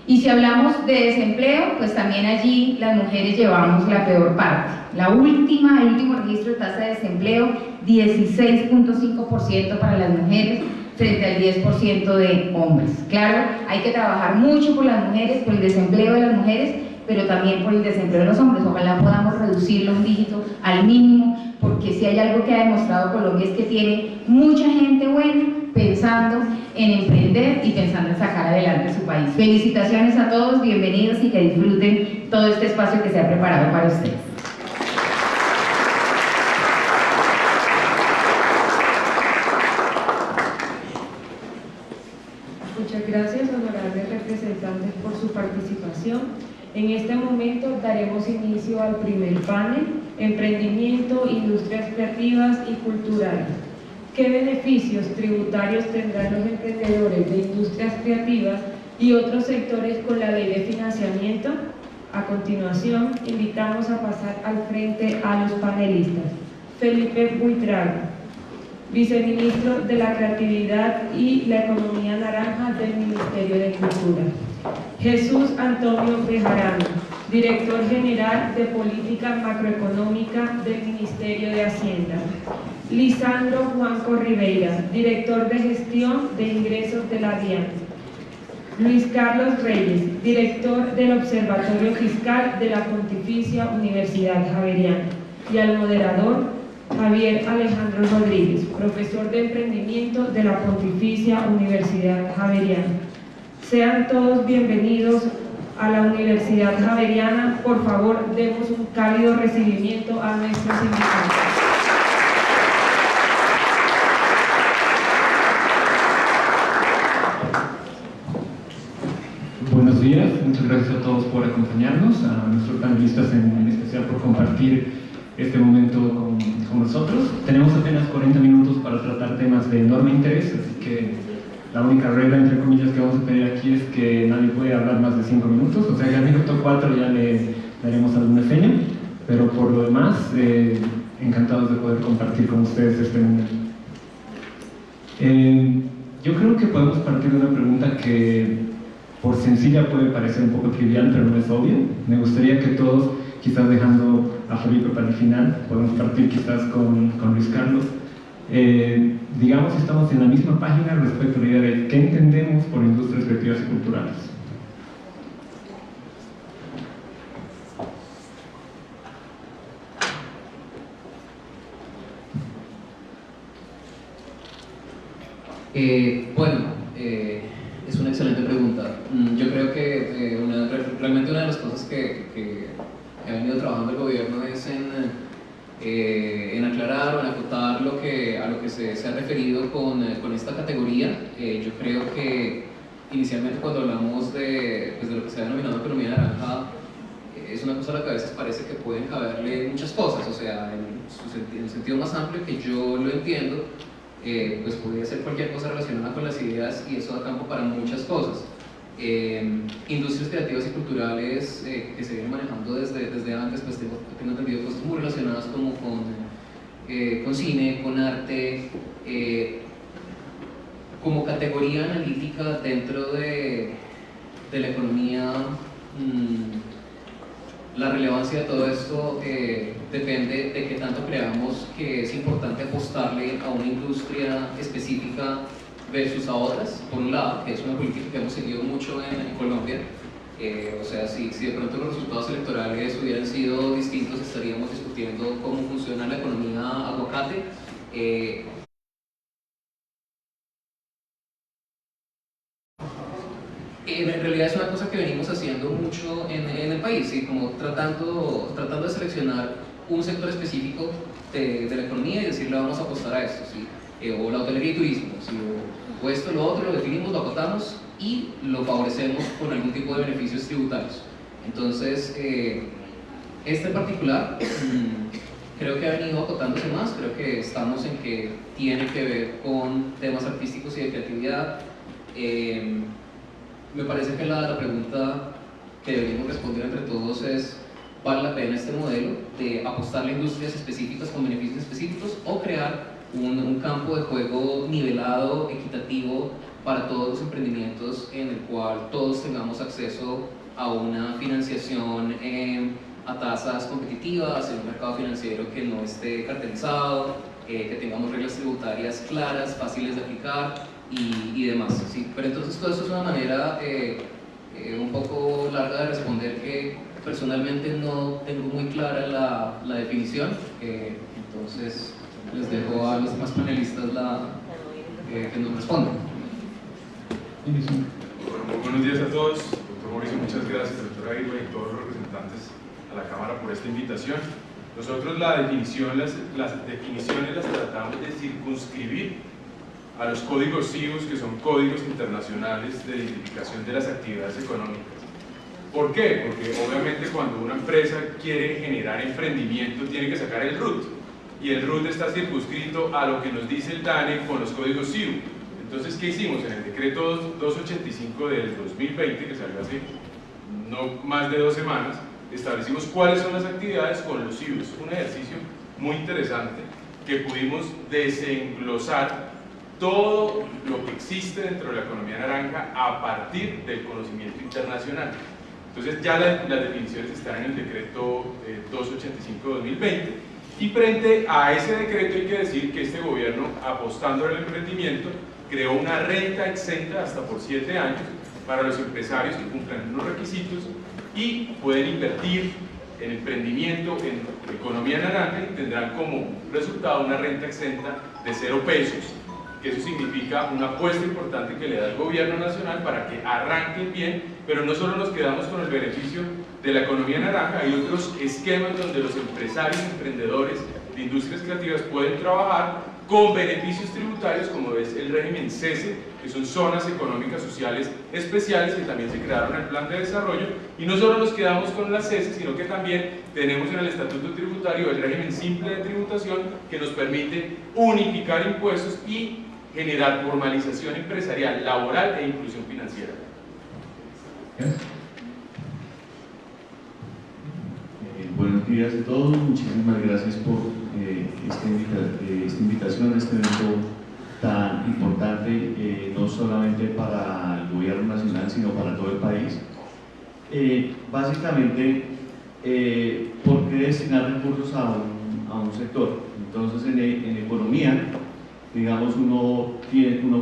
Y si hablamos de desempleo, pues también allí las mujeres llevamos la peor parte. El último registro de tasa de desempleo, 16.5% para las mujeres frente al 10% de hombres. Claro, hay que trabajar mucho por las mujeres, por el desempleo de las mujeres, pero también por el desempleo de los hombres. Ojalá podamos reducirlo un dígito al mínimo, porque si hay algo que ha demostrado Colombia es que tiene mucha gente buena pensando en emprender y pensando en sacar adelante su país. Felicitaciones a todos, bienvenidos y que disfruten todo este espacio que se ha preparado para ustedes. Muchas gracias, honorables representantes, por su participación. En este momento daremos inicio al primer panel, Emprendimiento, Industrias Creativas y Culturales. ¿Qué beneficios tributarios tendrán los emprendedores de industrias creativas y otros sectores con la ley de financiamiento? A continuación, invitamos a pasar al frente a los panelistas. Felipe Buitrago, viceministro de la Creatividad y la Economía Naranja del Ministerio de Cultura. Jesús Antonio Bejarano, director general de Política Macroeconómica del Ministerio de Hacienda. Lisandro Juanco Ribeira, director de Gestión de Ingresos de la DIAN. Luis Carlos Reyes, director del Observatorio Fiscal de la Pontificia Universidad Javeriana. Y al moderador, Javier Alejandro Rodríguez, profesor de Emprendimiento de la Pontificia Universidad Javeriana. Sean todos bienvenidos a la Universidad Javeriana. Por favor, demos un cálido recibimiento a nuestros invitados. Buenos días, muchas gracias a todos por acompañarnos, a nuestros panelistas en especial por compartir este momento con nosotros. Tenemos apenas 40 minutos para tratar temas de enorme interés, así que la única regla, entre comillas, que vamos a pedir aquí es que nadie puede hablar más de 5 minutos, o sea que al minuto 4 ya le daremos alguna seña, pero por lo demás, encantados de poder compartir con ustedes este momento. Yo creo que podemos partir de una pregunta que por sencilla puede parecer un poco trivial, pero no es obvio. Me gustaría que todos, quizás dejando a Felipe para el final, podemos partir quizás con Luis Carlos. Digamos que estamos en la misma página respecto a la idea de qué entendemos por industrias creativas y culturales. Es una excelente pregunta. Yo creo que realmente una de las cosas que ha venido trabajando el gobierno es en aclarar o en acotar a lo que se ha referido con esta categoría. Yo creo que inicialmente cuando hablamos de lo que se ha denominado economía naranja, es una cosa a la que a veces parece que pueden caberle muchas cosas, o sea, en el sentido más amplio que yo lo entiendo, pues podría ser cualquier cosa relacionada con las ideas y eso da campo para muchas cosas. Industrias creativas y culturales que se vienen manejando desde antes, pues tengo entendido cosas muy relacionadas como con cine, con arte, como categoría analítica dentro de la economía la relevancia de todo esto depende de qué tanto creamos que es importante apostarle a una industria específica versus a otras, por un lado, que es una política que hemos seguido mucho en Colombia. O sea, si de pronto los resultados electorales hubieran sido distintos, estaríamos discutiendo cómo funciona la economía aguacate. En realidad es una cosa que venimos haciendo mucho en el país, ¿sí? Como tratando de seleccionar un sector específico de la economía y decirle vamos a apostar a esto, ¿sí? O la hotelería y turismo, ¿sí? O esto, lo otro, lo definimos, lo acotamos y lo favorecemos con algún tipo de beneficios tributarios. Entonces, este en particular creo que ha venido acotándose más, creo que estamos en que tiene que ver con temas artísticos y de creatividad. Me parece que la pregunta que deberíamos responder entre todos es: ¿vale la pena este modelo de apostarle a industrias específicas con beneficios específicos o crear un campo de juego nivelado, equitativo para todos los emprendimientos en el cual todos tengamos acceso a una financiación a tasas competitivas, en un mercado financiero que no esté cartelizado, que tengamos reglas tributarias claras, fáciles de aplicar y demás, ¿sí? Pero entonces todo esto es una manera un poco larga de responder, que personalmente no tengo muy clara la definición, entonces les dejo a los demás panelistas que nos respondan. Bueno, muy buenos días a todos. Doctor Mauricio, muchas gracias, doctora Irma y todos los representantes a la Cámara por esta invitación. Nosotros las definiciones las tratamos de circunscribir a los códigos CIUS, que son códigos internacionales de identificación de las actividades económicas. ¿Por qué? Porque obviamente cuando una empresa quiere generar emprendimiento tiene que sacar el RUT, y el RUT está circunscrito a lo que nos dice el DANE con los códigos CIU. Entonces, ¿qué hicimos? En el decreto 285 del 2020, que salió hace no más de 2 semanas, establecimos cuáles son las actividades con los CIUs. Un ejercicio muy interesante que pudimos desenglosar todo lo que existe dentro de la economía naranja a partir del conocimiento internacional. Entonces ya las definiciones están en el decreto 285-2020, y frente a ese decreto hay que decir que este gobierno, apostando al emprendimiento, creó una renta exenta hasta por 7 años para los empresarios que cumplan unos requisitos y pueden invertir en emprendimiento, en economía naranja, y tendrán como resultado una renta exenta de 0 pesos. Que eso significa una apuesta importante que le da el gobierno nacional para que arranquen bien, pero no solo nos quedamos con el beneficio de la economía naranja, hay otros esquemas donde los empresarios, emprendedores de industrias creativas pueden trabajar con beneficios tributarios, como es el régimen CESE, que son zonas económicas sociales especiales que también se crearon en el plan de desarrollo, y no solo nos quedamos con las CESE, sino que también tenemos en el estatuto tributario el régimen simple de tributación, que nos permite unificar impuestos y generar formalización empresarial, laboral e inclusión financiera. Buenos días a todos, muchísimas gracias por esta invitación a este evento tan importante, no solamente para el gobierno nacional, sino para todo el país. Básicamente, ¿por qué destinar recursos a un sector? Entonces, en economía, digamos, uno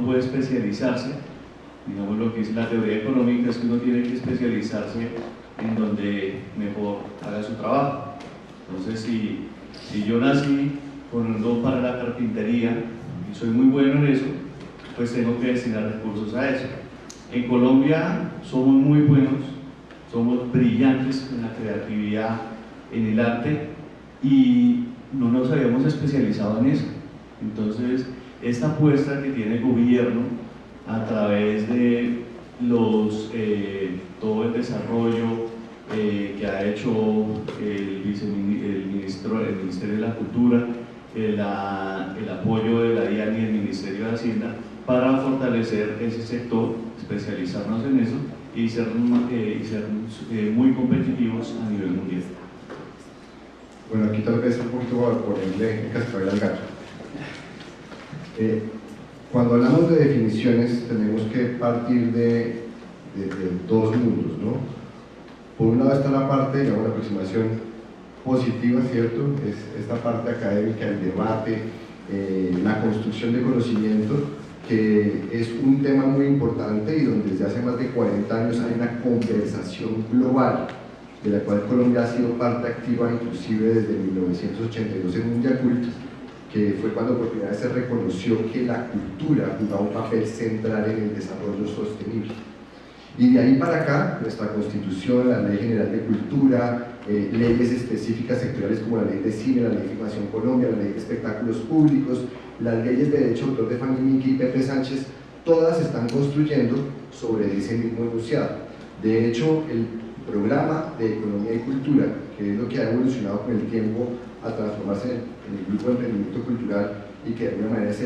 puede especializarse, digamos, lo que es la teoría económica es que uno tiene que especializarse en donde mejor haga su trabajo. Entonces, si yo nací con un don para la carpintería y soy muy bueno en eso, pues tengo que destinar recursos a eso. En Colombia somos muy buenos, somos brillantes en la creatividad, en el arte, y no nos habíamos especializado en eso. Entonces, esta apuesta que tiene el gobierno a través de todo el desarrollo que ha hecho el Ministerio de la Cultura, el apoyo de la DIAN y el Ministerio de Hacienda para fortalecer ese sector, especializarnos en eso y ser muy competitivos a nivel mundial. Bueno, aquí tal vez un poquito por el cascabel al gato. Cuando hablamos de definiciones tenemos que partir de 2 mundos, ¿no? Por un lado está la parte, digamos, la aproximación positiva, ¿cierto? Es esta parte académica, el debate, la construcción de conocimiento, que es un tema muy importante y donde desde hace más de 40 años hay una conversación global, de la cual Colombia ha sido parte activa, inclusive desde 1982 en Mundiacult, que fue cuando por primera vez se reconoció que la cultura jugaba un papel central en el desarrollo sostenible. Y de ahí para acá, nuestra Constitución, la Ley General de Cultura, leyes específicas sectoriales como la Ley de Cine, la Ley de Información Colombia, la Ley de Espectáculos Públicos, las leyes de derecho autor de Fanny Mickey y Pepe Sánchez, todas están construyendo sobre ese mismo enunciado. De hecho, el programa de Economía y Cultura, que es lo que ha evolucionado con el tiempo a transformarse en el Grupo de Emprendimiento Cultural y que de alguna manera es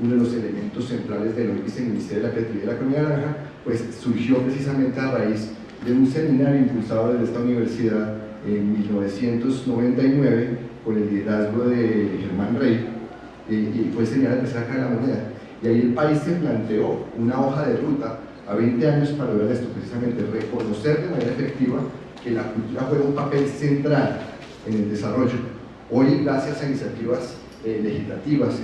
uno de los elementos centrales del hoy Viceministerio de la Creatividad y la Economía Naranja, pues surgió precisamente a raíz de un seminario impulsado desde esta universidad en 1999 con el liderazgo de Germán Rey, y fue el seminario de Tercera Cara de la Moneda. Y ahí el país se planteó una hoja de ruta a 20 años para lograr esto, precisamente reconocer de manera efectiva que la cultura juega un papel central en el desarrollo. Hoy, gracias a iniciativas legislativas,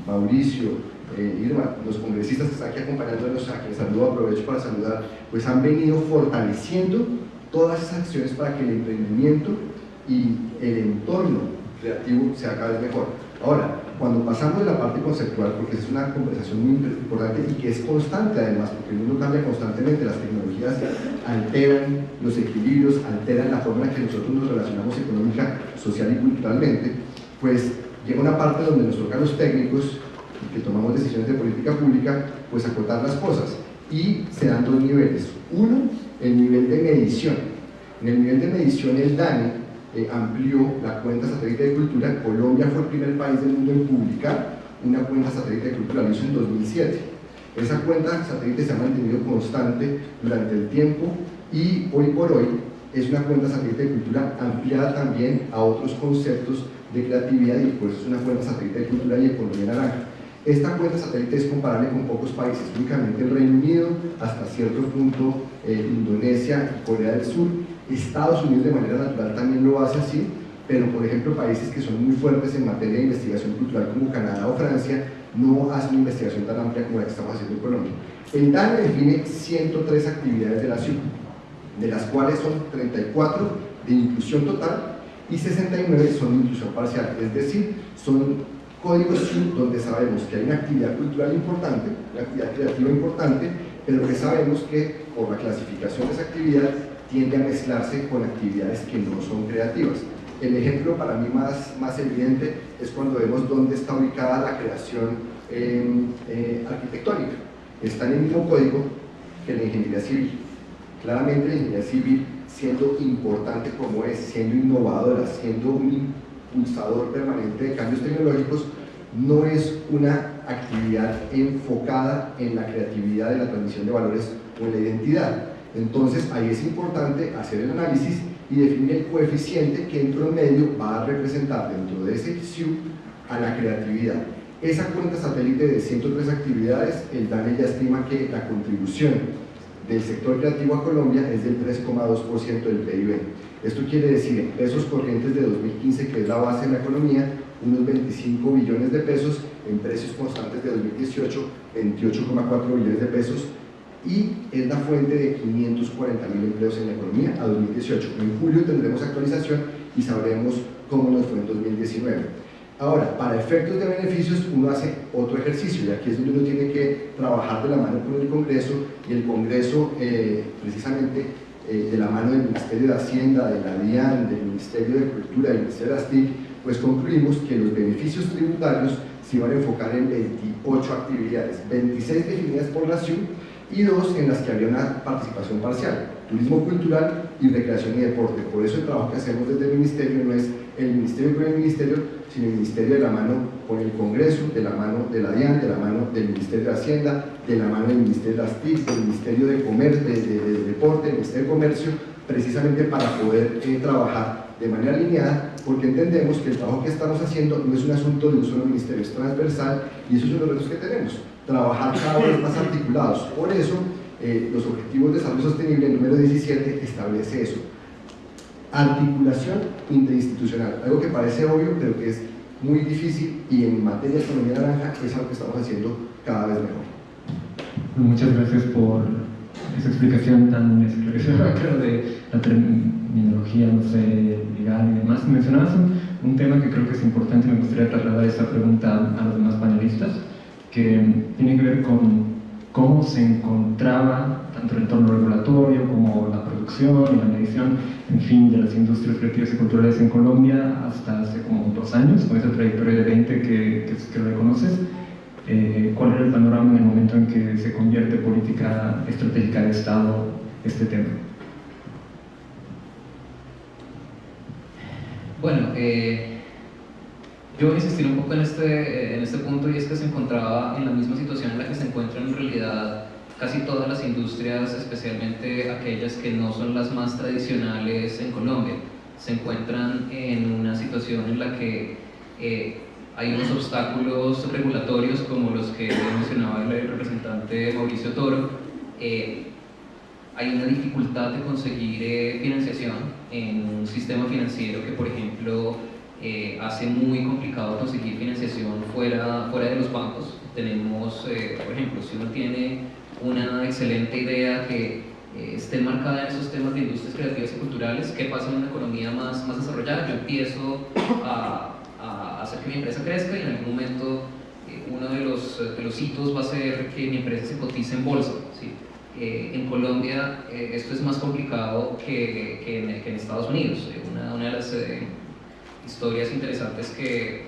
Mauricio, Irma, los congresistas que están aquí acompañándonos, a quienes saludo, aprovecho para saludar, pues han venido fortaleciendo todas esas acciones para que el emprendimiento y el entorno creativo sea cada vez mejor. Ahora, cuando pasamos de la parte conceptual, porque es una conversación muy importante y que es constante además, porque el mundo cambia constantemente, las tecnologías alteran los equilibrios, alteran la forma en que nosotros nos relacionamos económica, social y culturalmente, pues llega una parte donde nos toca a los técnicos y que tomamos decisiones de política pública, pues acotar las cosas. Y se dan dos niveles. Uno, el nivel de medición. En el nivel de medición el DANE amplió la cuenta satélite de cultura. Colombia fue el primer país del mundo en publicar una cuenta satélite de cultura, lo hizo en 2007. Esa cuenta satélite se ha mantenido constante durante el tiempo y hoy por hoy es una cuenta satélite de cultura ampliada también a otros conceptos de creatividad y por eso es una cuenta satélite de cultura y economía naranja. Esta cuenta satélite es comparable con pocos países, únicamente el Reino Unido, hasta cierto punto Indonesia y Corea del Sur. Estados Unidos de manera natural también lo hace así, pero por ejemplo países que son muy fuertes en materia de investigación cultural como Canadá o Francia no hacen una investigación tan amplia como la que estamos haciendo en Colombia. El DANE define 103 actividades de la ciudad, de las cuales son 34 de inclusión total y 69 son de inclusión parcial, es decir, son códigos SIU donde sabemos que hay una actividad cultural importante, una actividad creativa importante, pero que sabemos que por la clasificación de esa actividad tiende a mezclarse con actividades que no son creativas. El ejemplo para mí más evidente es cuando vemos dónde está ubicada la creación arquitectónica. Está en el mismo código que la ingeniería civil. Claramente la ingeniería civil, siendo importante como es, siendo innovadora, siendo un impulsador permanente de cambios tecnológicos, no es una actividad enfocada en la creatividad, en la transmisión de valores o en la identidad. Entonces ahí es importante hacer el análisis y definir el coeficiente que en promedio va a representar dentro de ese SIU a la creatividad. Esa cuenta satélite de 103 actividades, el DANE ya estima que la contribución del sector creativo a Colombia es del 3,2% del PIB. Esto quiere decir, en pesos corrientes de 2015, que es la base de la economía, unos 25 billones de pesos, en precios constantes de 2018, 28,4 billones de pesos, y es la fuente de 540.000 empleos en la economía a 2018. En julio tendremos actualización y sabremos cómo nos fue en 2019. Ahora, para efectos de beneficios, uno hace otro ejercicio, y aquí es donde uno tiene que trabajar de la mano con el Congreso, y el Congreso, precisamente de la mano del Ministerio de Hacienda, de la DIAN, del Ministerio de Cultura, del Ministerio de las TIC, pues concluimos que los beneficios tributarios se iban a enfocar en 28 actividades, 26 definidas por la SIU y 2 en las que había una participación parcial, turismo cultural y recreación y deporte. Por eso el trabajo que hacemos desde el Ministerio no es el Ministerio con el Ministerio, sino el Ministerio de la mano con el Congreso, de la mano de la DIAN, de la mano del Ministerio de Hacienda, de la mano del Ministerio de las TIC, del Ministerio de Comercio, de Deporte, del Ministerio de Comercio, precisamente para poder trabajar de manera alineada, porque entendemos que el trabajo que estamos haciendo no es un asunto de un solo ministerio, es transversal, y esos son los retos que tenemos, trabajar cada vez más articulados. Por eso los Objetivos de Desarrollo Sostenible, el número 17, establece eso. Articulación interinstitucional, algo que parece obvio, pero que es muy difícil, y en materia de economía naranja es algo que estamos haciendo cada vez mejor. Muchas gracias por esa explicación tan esclarecedora, creo, de la terminología, no sé, legal y demás. Mencionabas un tema que creo que es importante, me gustaría trasladar esa pregunta a los demás panelistas, que tiene que ver con cómo se encontraba tanto el entorno regulatorio como la producción y la medición, en fin, de las industrias creativas y culturales en Colombia hasta hace como 2 años, con esa trayectoria de 20 que reconoces. ¿Cuál era el panorama en el momento en que se convierte política estratégica de Estado este tema? Bueno, yo voy a insistir un poco en este punto, y es que se encontraba en la misma situación en la que se encuentran en realidad casi todas las industrias, especialmente aquellas que no son las más tradicionales en Colombia. Se encuentran en una situación en la que hay unos obstáculos regulatorios como los que mencionaba el representante Mauricio Toro. Hay una dificultad de conseguir financiación en un sistema financiero que, por ejemplo, hace muy complicado conseguir financiación fuera de los bancos. Tenemos, por ejemplo, si uno tiene una excelente idea que esté enmarcada en esos temas de industrias creativas y culturales, ¿qué pasa en una economía más desarrollada? Yo empiezo a hacer que mi empresa crezca, y en algún momento uno de los hitos va a ser que mi empresa se cotice en bolsa, ¿sí? En Colombia esto es más complicado que en Estados Unidos. Una de las historias interesantes que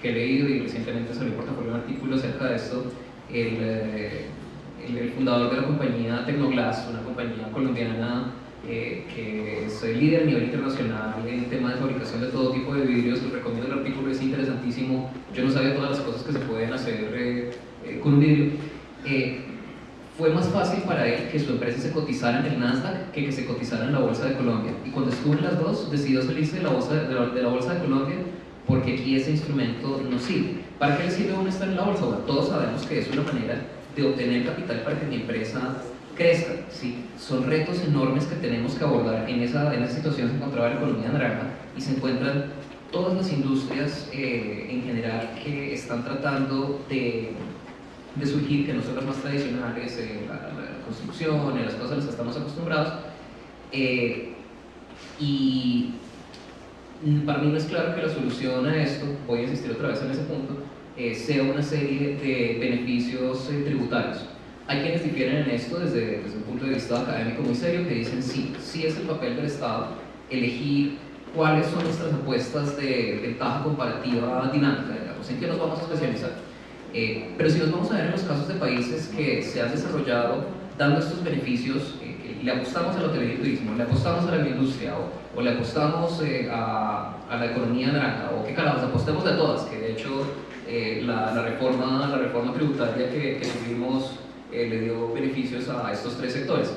he leído, y recientemente salió por portafolio un artículo acerca de esto, el fundador de la compañía Tecnoglass, una compañía colombiana que es líder a nivel internacional en temas de fabricación de todo tipo de vidrios. Les recomiendo el artículo, es interesantísimo. Yo no sabía todas las cosas que se pueden hacer con un vidrio. Fue más fácil para él que su empresa se cotizara en el Nasdaq que se cotizara en la Bolsa de Colombia. Y cuando estuvo en las dos, decidió salirse de la Bolsa de Colombia, porque aquí ese instrumento no sirve. ¿Para qué le sirve a uno estar en la bolsa? Bueno, todos sabemos que es una manera de obtener capital para que mi empresa crezca, ¿sí? Son retos enormes que tenemos que abordar. En esa situación se encontraba la economía naranja, y se encuentran todas las industrias en general que están tratando de surgir, que no son las más tradicionales, la construcción, las cosas a las que estamos acostumbrados. Y para mí no es claro que la solución a esto, voy a insistir otra vez en ese punto, sea una serie de beneficios tributarios. Hay quienes difieren en esto desde un punto de vista académico muy serio, que dicen sí es el papel del Estado elegir cuáles son nuestras apuestas de ventaja comparativa dinámica, digamos, en qué nos vamos a especializar. Pero si nos vamos a ver en los casos de países que se han desarrollado dando estos beneficios, le apostamos al hotelería y turismo, le apostamos a la industria, o le apostamos a la economía naranja, o qué carajos, apostemos de todas, que de hecho la reforma tributaria que tuvimos le dio beneficios a estos 3 sectores.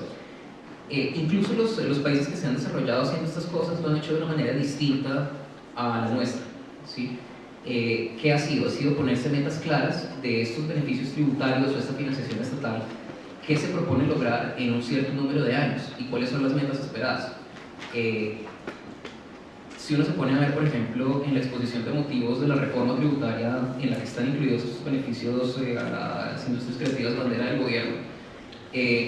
Incluso los países que se han desarrollado haciendo estas cosas lo han hecho de una manera distinta a la nuestra, ¿sí? ¿Qué ha sido? Ha sido ponerse metas claras de estos beneficios tributarios o esta financiación estatal, qué se propone lograr en un cierto número de años y cuáles son las metas esperadas. Si uno se pone a ver, por ejemplo, en la exposición de motivos de la reforma tributaria en la que están incluidos estos beneficios a las industrias creativas bandera del gobierno,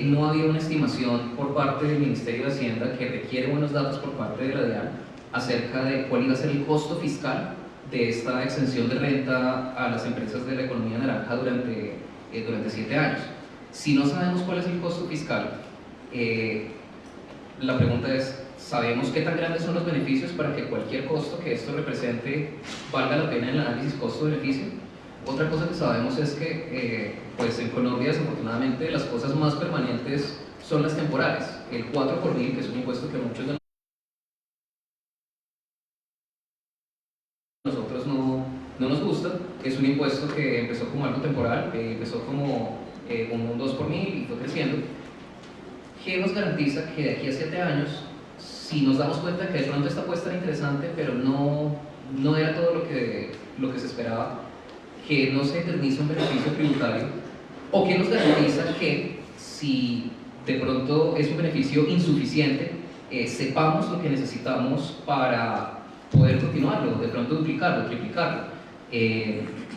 no había una estimación por parte del Ministerio de Hacienda, que requiere buenos datos por parte de la DIAN, acerca de cuál iba a ser el costo fiscal de esta exención de renta a las empresas de la economía naranja durante 7 años. Si no sabemos cuál es el costo fiscal, la pregunta es, ¿sabemos qué tan grandes son los beneficios para que cualquier costo que esto represente valga la pena en el análisis costo-beneficio? Otra cosa que sabemos es que pues en Colombia, desafortunadamente, las cosas más permanentes son las temporales. El 4 por mil, que es un impuesto que muchos de nosotros no nos gusta, es un impuesto que empezó como algo temporal, que empezó como un 2 por mil y fue creciendo. ¿Qué nos garantiza que de aquí a 7 años, si nos damos cuenta que de pronto esta apuesta era interesante, pero no era todo lo que se esperaba, que no se eterniza un beneficio tributario, o que nos garantiza que si de pronto es un beneficio insuficiente, sepamos lo que necesitamos para poder continuarlo, de pronto duplicarlo, triplicarlo.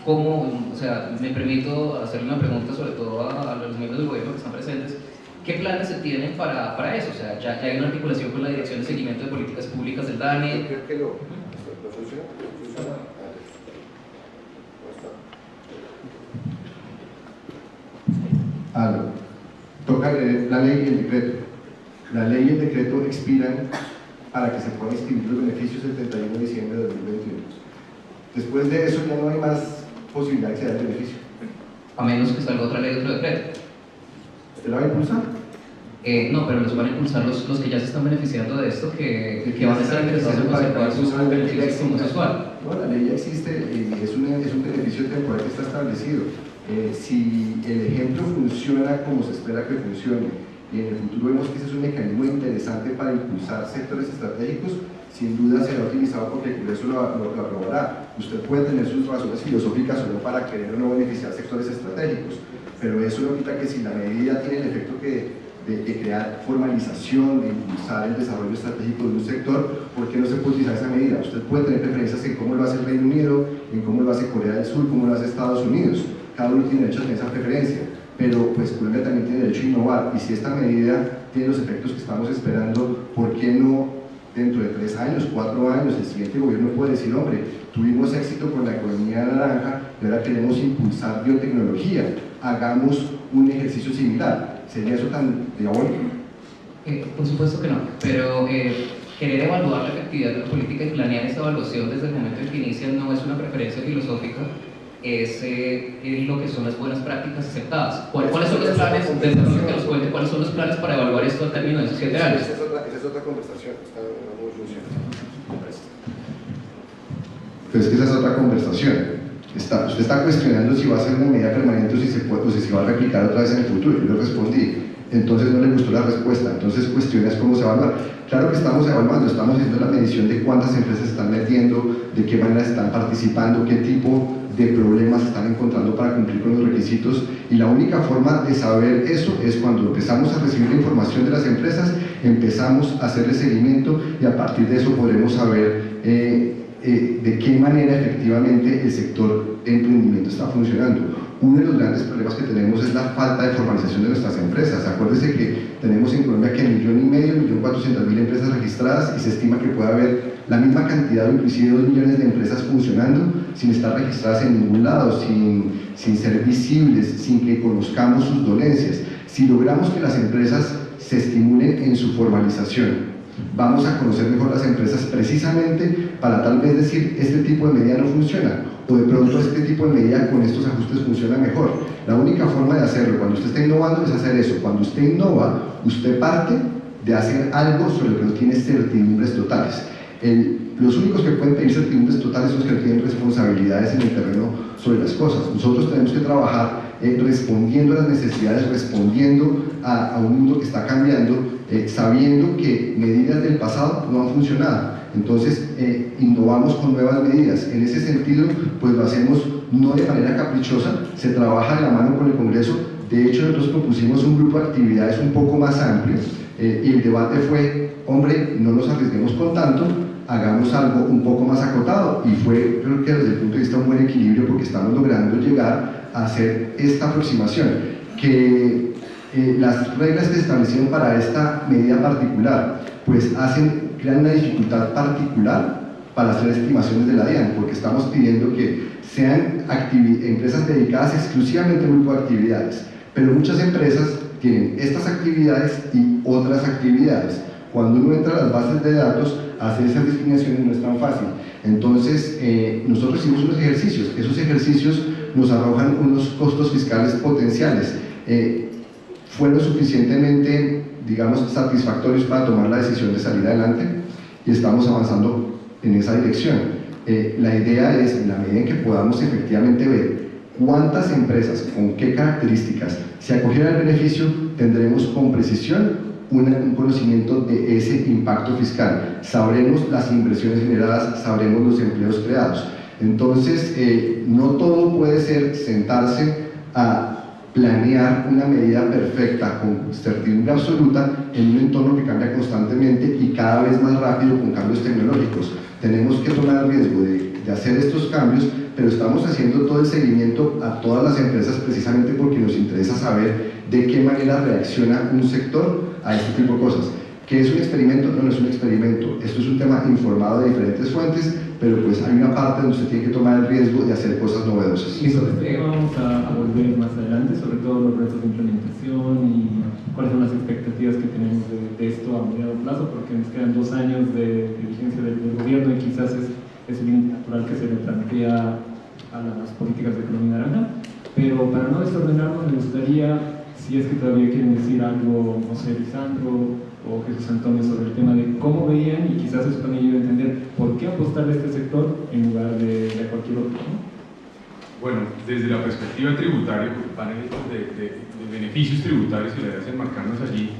¿Cómo? O sea, me permito hacerle una pregunta sobre todo a los miembros del gobierno que están presentes. ¿Qué planes se tienen para eso? O sea, ya hay una articulación con la Dirección de Seguimiento de Políticas Públicas del DANE. Creo que lo funciona. Toca la ley y el decreto. La ley y el decreto expiran para que se puedan inscribir los beneficios el 31 de diciembre de 2021. Después de eso ya no hay más posibilidad de que se dé el beneficio. A menos que salga otra ley, otro decreto. ¿Usted la va a impulsar? No, pero los van a impulsar los que ya se están beneficiando de esto, que van a estar interesados en conservar su beneficio como sexual. No, la ley ya existe y es un beneficio temporal que está establecido. Si el ejemplo funciona como se espera que funcione y en el futuro vemos que ese es un mecanismo interesante para impulsar sectores estratégicos, sin duda será utilizado porque el Congreso lo aprobará. Usted puede tener sus razones filosóficas o no para querer o no beneficiar sectores estratégicos, pero eso no quita que si la medida tiene el efecto de crear formalización, de impulsar el desarrollo estratégico de un sector, ¿por qué no se puede utilizar esa medida? Usted puede tener preferencias en cómo lo hace el Reino Unido, en cómo lo hace Corea del Sur, cómo lo hace Estados Unidos. Cada uno tiene derecho a tener esa preferencia, pero pues Colombia también tiene derecho a innovar, y si esta medida tiene los efectos que estamos esperando, ¿por qué no dentro de 3 años, 4 años, el siguiente gobierno puede decir, hombre, tuvimos éxito con la economía naranja y ahora queremos impulsar biotecnología, hagamos un ejercicio similar? ¿Sería eso tan diabólico? Por supuesto que no, pero querer evaluar la efectividad de la política y planear esa evaluación desde el momento en que inicia no es una preferencia filosófica, es lo que son las buenas prácticas aceptadas. ¿Cuáles son los planes, desde que nos cuente, cuáles son los planes para evaluar esto al término de esos 7 años? Esa es otra conversación, no funciona. Pues esa es otra conversación. Usted está cuestionando si va a ser una medida permanente o si se va a replicar otra vez en el futuro. Yo le respondí, entonces no le gustó la respuesta, entonces cuestiones cómo se va a evaluar. Claro que estamos evaluando, estamos haciendo la medición de cuántas empresas se están metiendo, de qué manera están participando, qué tipo de problemas están encontrando para cumplir con los requisitos, y la única forma de saber eso es cuando empezamos a recibir la información de las empresas, empezamos a hacerle seguimiento y a partir de eso podremos saber de qué manera efectivamente el sector de emprendimiento está funcionando. Uno de los grandes problemas que tenemos es la falta de formalización de nuestras empresas. Acuérdense que tenemos en Colombia que 1,5 millones, 1.400.000 empresas registradas y se estima que puede haber la misma cantidad o inclusive 2 millones de empresas funcionando sin estar registradas en ningún lado, sin ser visibles, sin que conozcamos sus dolencias. Si logramos que las empresas se estimulen en su formalización, vamos a conocer mejor las empresas precisamente para tal vez decir este tipo de medida no funciona o de pronto este tipo de medida con estos ajustes funciona mejor. La única forma de hacerlo cuando usted está innovando es hacer eso. Cuando usted innova, usted parte de hacer algo sobre lo que no tiene certidumbres totales. Los únicos que pueden pedir certidumbres totales son los que tienen responsabilidades en el terreno sobre las cosas. Nosotros tenemos que trabajar respondiendo a las necesidades, respondiendo a un mundo que está cambiando, sabiendo que medidas del pasado no han funcionado. Entonces innovamos con nuevas medidas. En ese sentido, pues lo hacemos no de manera caprichosa, se trabaja de la mano con el Congreso. De hecho, nosotros propusimos un grupo de actividades un poco más amplio y el debate fue, hombre, no nos arriesguemos con tanto, hagamos algo un poco más acotado, y fue, creo que desde el punto de vista un buen equilibrio, porque estamos logrando llegar a hacer esta aproximación, que las reglas que se establecieron para esta medida particular, pues crean una dificultad particular para hacer estimaciones de la DIAN, porque estamos pidiendo que sean empresas dedicadas exclusivamente a un grupo de actividades, pero muchas empresas tienen estas actividades y otras actividades. Cuando uno entra a las bases de datos, hacer esas discriminaciones no es tan fácil. Entonces, nosotros hicimos unos ejercicios. Esos ejercicios nos arrojan unos costos fiscales potenciales. Fueron suficientemente, digamos, satisfactorios para tomar la decisión de salir adelante y estamos avanzando en esa dirección. La idea es, en la medida en que podamos efectivamente ver cuántas empresas, con qué características se acogieran al beneficio, tendremos con precisión un conocimiento de ese impacto fiscal, sabremos las inversiones generadas, sabremos los empleos creados. Entonces, no todo puede ser sentarse a planear una medida perfecta con certidumbre absoluta en un entorno que cambia constantemente y cada vez más rápido con cambios tecnológicos. Tenemos que tomar el riesgo de hacer estos cambios, pero estamos haciendo todo el seguimiento a todas las empresas precisamente porque nos interesa saber de qué manera reacciona un sector a este tipo de cosas. ¿Qué es un experimento? No, no es un experimento. Esto es un tema informado de diferentes fuentes, pero pues hay una parte donde usted tiene que tomar el riesgo de hacer cosas novedosas. Vamos a volver más adelante, sobre todo los retos de implementación y cuáles son las expectativas que tenemos de esto a mediano plazo, porque nos quedan 2 años de vigencia del gobierno y quizás es bien natural que se le plantea a las políticas de economía naranja. Pero para no desordenarnos, me gustaría, si es que todavía quieren decir algo, no sé, Lisandro o Jesús Antonio, sobre el tema de cómo veían, y quizás eso también ayuda a entender por qué apostarle a este sector en lugar de cualquier otro, ¿no? Bueno, desde la perspectiva tributaria, porque paneles de beneficios tributarios, y la idea es enmarcarnos allí,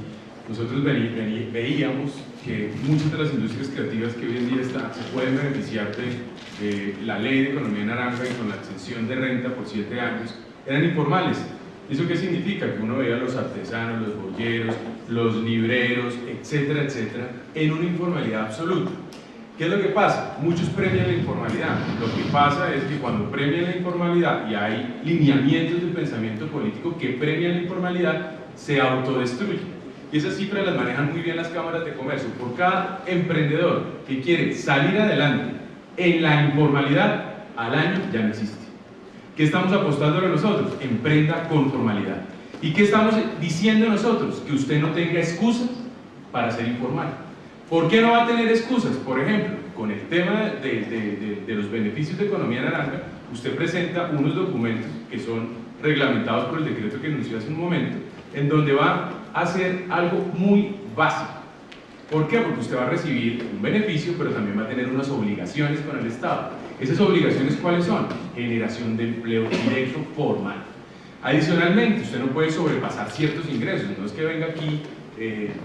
nosotros veíamos que muchas de las industrias creativas que hoy en día se pueden beneficiar de la ley de economía naranja y con la exención de renta por 7 años, eran informales. ¿Eso qué significa? Que uno veía a los artesanos, los joyeros, los libreros, etcétera, etcétera, en una informalidad absoluta. ¿Qué es lo que pasa? Muchos premian la informalidad. Lo que pasa es que cuando premian la informalidad y hay lineamientos del pensamiento político que premian la informalidad, se autodestruyen. Y esas cifras las manejan muy bien las cámaras de comercio. Por cada emprendedor que quiere salir adelante en la informalidad, al año ya no existe. ¿Qué estamos apostándole nosotros? Emprenda con formalidad. ¿Y qué estamos diciendo nosotros? Que usted no tenga excusas para ser informal. ¿Por qué no va a tener excusas? Por ejemplo, con el tema de los beneficios de economía naranja, usted presenta unos documentos que son reglamentados por el decreto que anunció hace un momento, en donde va a hacer algo muy básico. ¿Por qué? Porque usted va a recibir un beneficio, pero también va a tener unas obligaciones con el Estado. ¿Esas obligaciones cuáles son? Generación de empleo directo formal. Adicionalmente, usted no puede sobrepasar ciertos ingresos. No es que venga aquí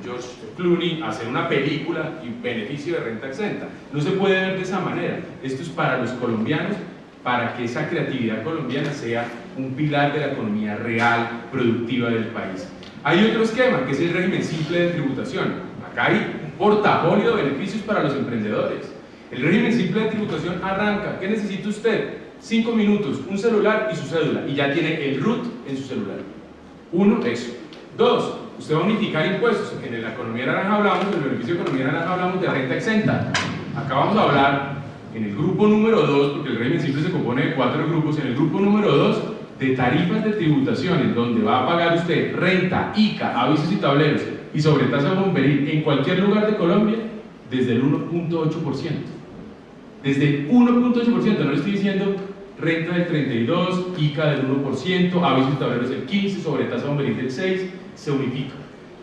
George Clooney a hacer una película y beneficio de renta exenta. No se puede ver de esa manera. Esto es para los colombianos, para que esa creatividad colombiana sea un pilar de la economía real, productiva del país. Hay otro esquema, que es el régimen simple de tributación. Acá hay un portafolio de beneficios para los emprendedores. El régimen simple de tributación arranca. ¿Qué necesita usted? 5 minutos, un celular y su cédula, y ya tiene el RUT en su celular. 1, eso. 2, usted va a unificar impuestos. En la economía naranja hablamos, en el beneficio de economía naranja hablamos de renta exenta. Acá vamos a hablar en el grupo número 2, porque el régimen simple se compone de 4 grupos, en el grupo número 2 de tarifas de tributación, en donde va a pagar usted renta, ICA, avisos y tableros y sobretasa bomberil en cualquier lugar de Colombia desde el 1.8%. Desde el 1.8%, no le estoy diciendo renta del 32%, ICA del 1%, avisos y tableros del 15%, sobretasa bomberil del 6%, se unifica.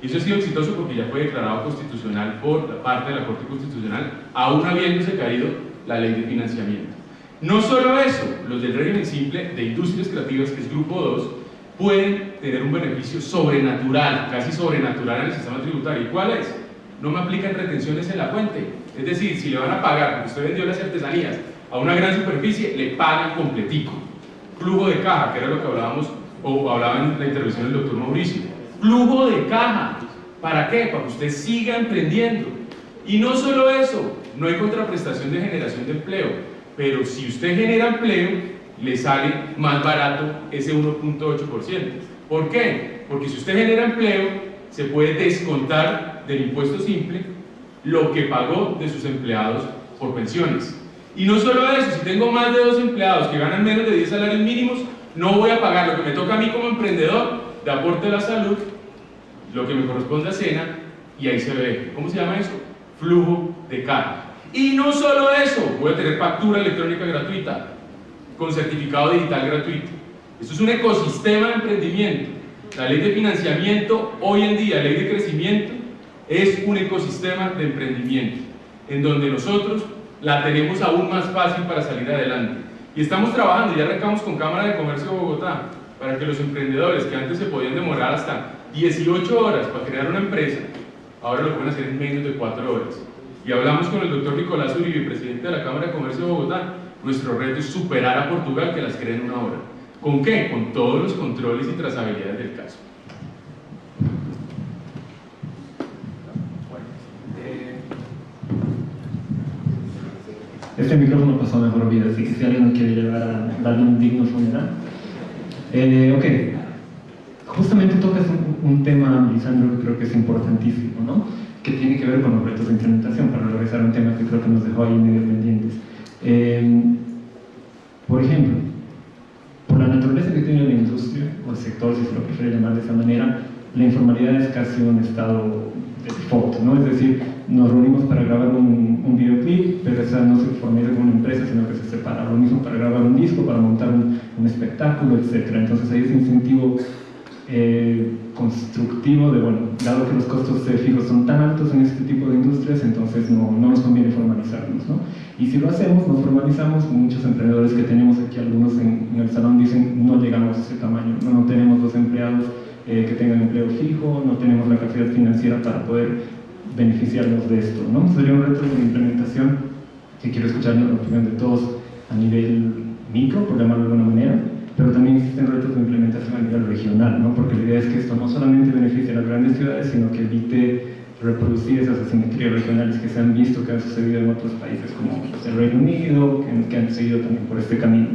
Y eso ha sido exitoso porque ya fue declarado constitucional por la parte de la Corte Constitucional, aún habiéndose caído la ley de financiamiento. No solo eso, los del régimen simple de industrias creativas, que es grupo 2, pueden tener un beneficio sobrenatural, casi sobrenatural en el sistema tributario. ¿Y cuál es? No me aplican retenciones en la fuente. Es decir, si le van a pagar, porque usted vendió las artesanías a una gran superficie, le pagan completico. Flujo de caja, que era lo que hablábamos, o hablaba en la intervención del doctor Mauricio. Flujo de caja. ¿Para qué? Para que usted siga emprendiendo. Y no solo eso, no hay contraprestación de generación de empleo. Pero si usted genera empleo, le sale más barato ese 1.8%. ¿Por qué? Porque si usted genera empleo, se puede descontar del impuesto simple lo que pagó de sus empleados por pensiones. Y no solo eso, si tengo más de 2 empleados que ganan menos de 10 salarios mínimos, no voy a pagar lo que me toca a mí como emprendedor de aporte a la salud, lo que me corresponde a SENA, y ahí se ve. ¿Cómo se llama eso? Flujo de caja. Y no solo eso, voy a tener factura electrónica gratuita con certificado digital gratuito. Esto es un ecosistema de emprendimiento. La ley de financiamiento, hoy en día, ley de crecimiento, es un ecosistema de emprendimiento en donde nosotros la tenemos aún más fácil para salir adelante. Y estamos trabajando, ya arrancamos con Cámara de Comercio de Bogotá, para que los emprendedores que antes se podían demorar hasta 18 horas para crear una empresa, ahora lo pueden hacer en menos de 4 horas. Y hablamos con el doctor Nicolás Uribe, presidente de la Cámara de Comercio de Bogotá. Nuestro reto es superar a Portugal, que las crea en 1 hora. ¿Con qué? Con todos los controles y trazabilidades del caso. Este micrófono pasó a mejor vida, así que si alguien nos quiere llevar a darle un digno funeral. Ok, justamente tocas un tema, Lisandro, que creo que es importantísimo, ¿no? Que tiene que ver con los retos de implementación, para regresar a un tema que creo que nos dejó ahí medio pendientes. Por ejemplo, por la naturaleza que tiene la industria, o el sector, si se lo prefiere llamar de esa manera, la informalidad es casi un estado de default, ¿no? Es decir, nos reunimos para grabar un videoclip, pero esa no se formaliza como una empresa, sino que se separa. Lo mismo para grabar un disco, para montar un espectáculo, etc. Entonces hay ese incentivo constructivo de, bueno, dado que los costos fijos son tan altos en este tipo de industrias, entonces no nos conviene formalizarnos, ¿no? Y si lo hacemos, nos formalizamos. Muchos emprendedores que tenemos aquí, algunos en el salón dicen, no llegamos a ese tamaño, no tenemos los empleados que tengan empleo fijo, no tenemos la capacidad financiera para poder beneficiarnos de esto, ¿no? Sería un reto de implementación que quiero escuchar la opinión de todos a nivel micro, por llamarlo de alguna manera, pero también existen retos de implementación a nivel regional, ¿no? Porque la idea es que esto no solamente beneficie a las grandes ciudades, sino que evite reproducir esas asimetrías regionales que se han visto, que han sucedido en otros países como el Reino Unido, que han seguido también por este camino.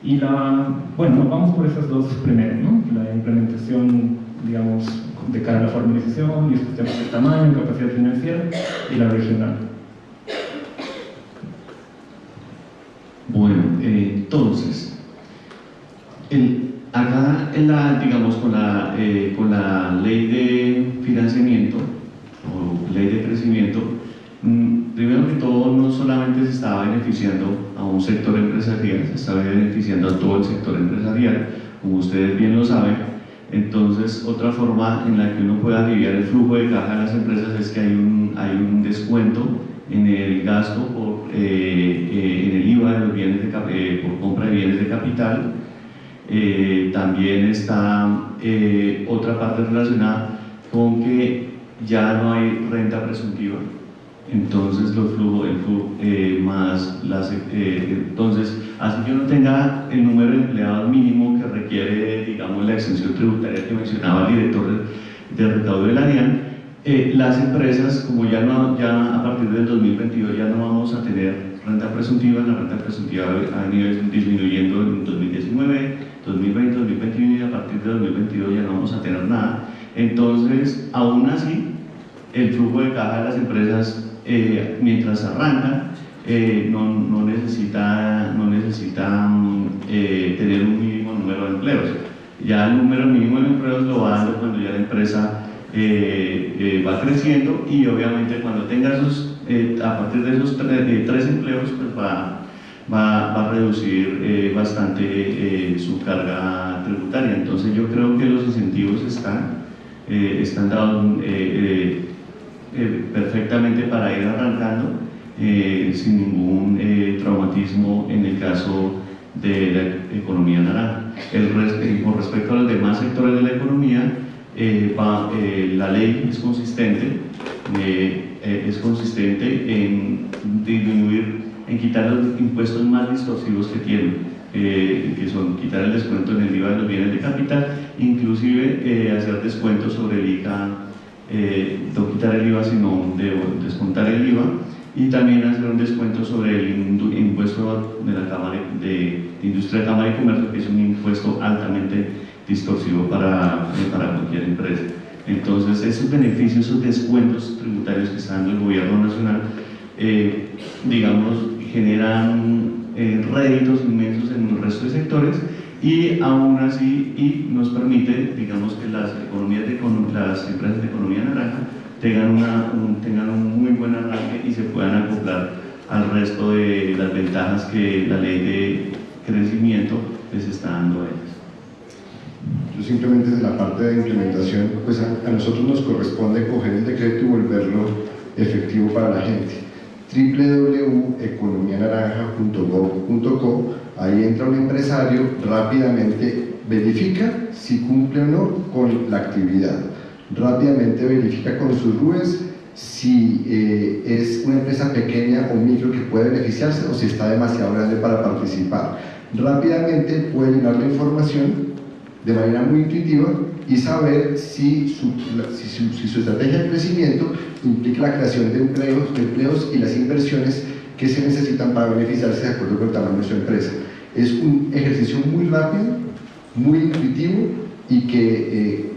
Y bueno, vamos por esas dos primero, ¿no? La implementación, digamos, de cara a la formalización y estos temas de tamaño, capacidad financiera, y la regional. Bueno, entonces, acá digamos, con la ley de financiamiento o ley de crecimiento, primero que todo, no solamente se estaba beneficiando a un sector empresarial, se estaba beneficiando a todo el sector empresarial, como ustedes bien lo saben. Entonces, otra forma en la que uno puede aliviar el flujo de caja de las empresas es que hay un descuento en el gasto en el IVA de los bienes por compra de bienes de capital. También está otra parte relacionada con que ya no hay renta presuntiva. Entonces entonces, así que uno tenga el número de empleados mínimo que requiere, digamos, la exención tributaria que mencionaba el director de recaudo de la DIAN, las empresas, como ya a partir del 2022 ya no vamos a tener renta presuntiva, la renta presuntiva ha ido disminuyendo en 2019, 2020, 2021 y a partir de 2022 ya no vamos a tener nada. Entonces, aún así, el flujo de caja de las empresas mientras arrancan no necesitan tener un mínimo número de empleos. Ya el número mínimo de empleos lo va dando cuando ya la empresa va creciendo, y obviamente cuando tenga a partir de esos 3 empleos, pues va a reducir bastante su carga tributaria. Entonces yo creo que los incentivos están dados perfectamente para ir arrancando sin ningún traumatismo en el caso de la economía naranja. Con respecto a los demás sectores de la economía, la ley es consistente en disminuir, en quitar los impuestos más distorsivos que tienen, que son quitar el descuento en el IVA de los bienes de capital, inclusive hacer descuentos sobre el ICA, no quitar el IVA sino descontar el IVA, y también hacer un descuento sobre el impuesto de la Cámara de Industria, Cámara y Comercio, que es un impuesto altamente distorsivo para cualquier empresa. Entonces, esos beneficios, esos descuentos tributarios que está dando el gobierno nacional, digamos, generan réditos inmensos en el resto de sectores, y aún así nos permite, digamos, que las empresas de economía naranja tengan un muy buen arranque y se puedan acoplar al resto de las ventajas que la ley de crecimiento les está dando a ellas. Yo simplemente, desde la parte de implementación, pues a nosotros nos corresponde coger el decreto y volverlo efectivo para la gente. www.economianaranja.gov.co, ahí entra un empresario, rápidamente verifica si cumple o no con la actividad, rápidamente verifica con sus RUEs si es una empresa pequeña o micro que puede beneficiarse o si está demasiado grande para participar. Rápidamente puede llenar la información de manera muy intuitiva y saber si su estrategia de crecimiento implica la creación de empleos y las inversiones que se necesitan para beneficiarse de acuerdo con el tamaño de su empresa. Es un ejercicio muy rápido, muy intuitivo y que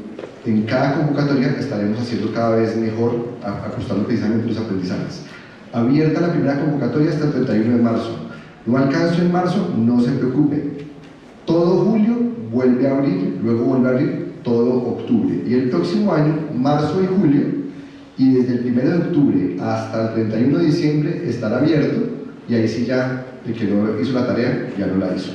en cada convocatoria estaremos haciendo cada vez mejor, ajustando precisamente los aprendizajes. Abierta la primera convocatoria hasta el 31 de marzo. No alcanzo en marzo, no se preocupe. Todo julio vuelve a abrir, luego vuelve a abrir todo octubre. Y el próximo año, marzo y julio, y desde el 1 de octubre hasta el 31 de diciembre estará abierto, y ahí sí ya el que no hizo la tarea ya no la hizo.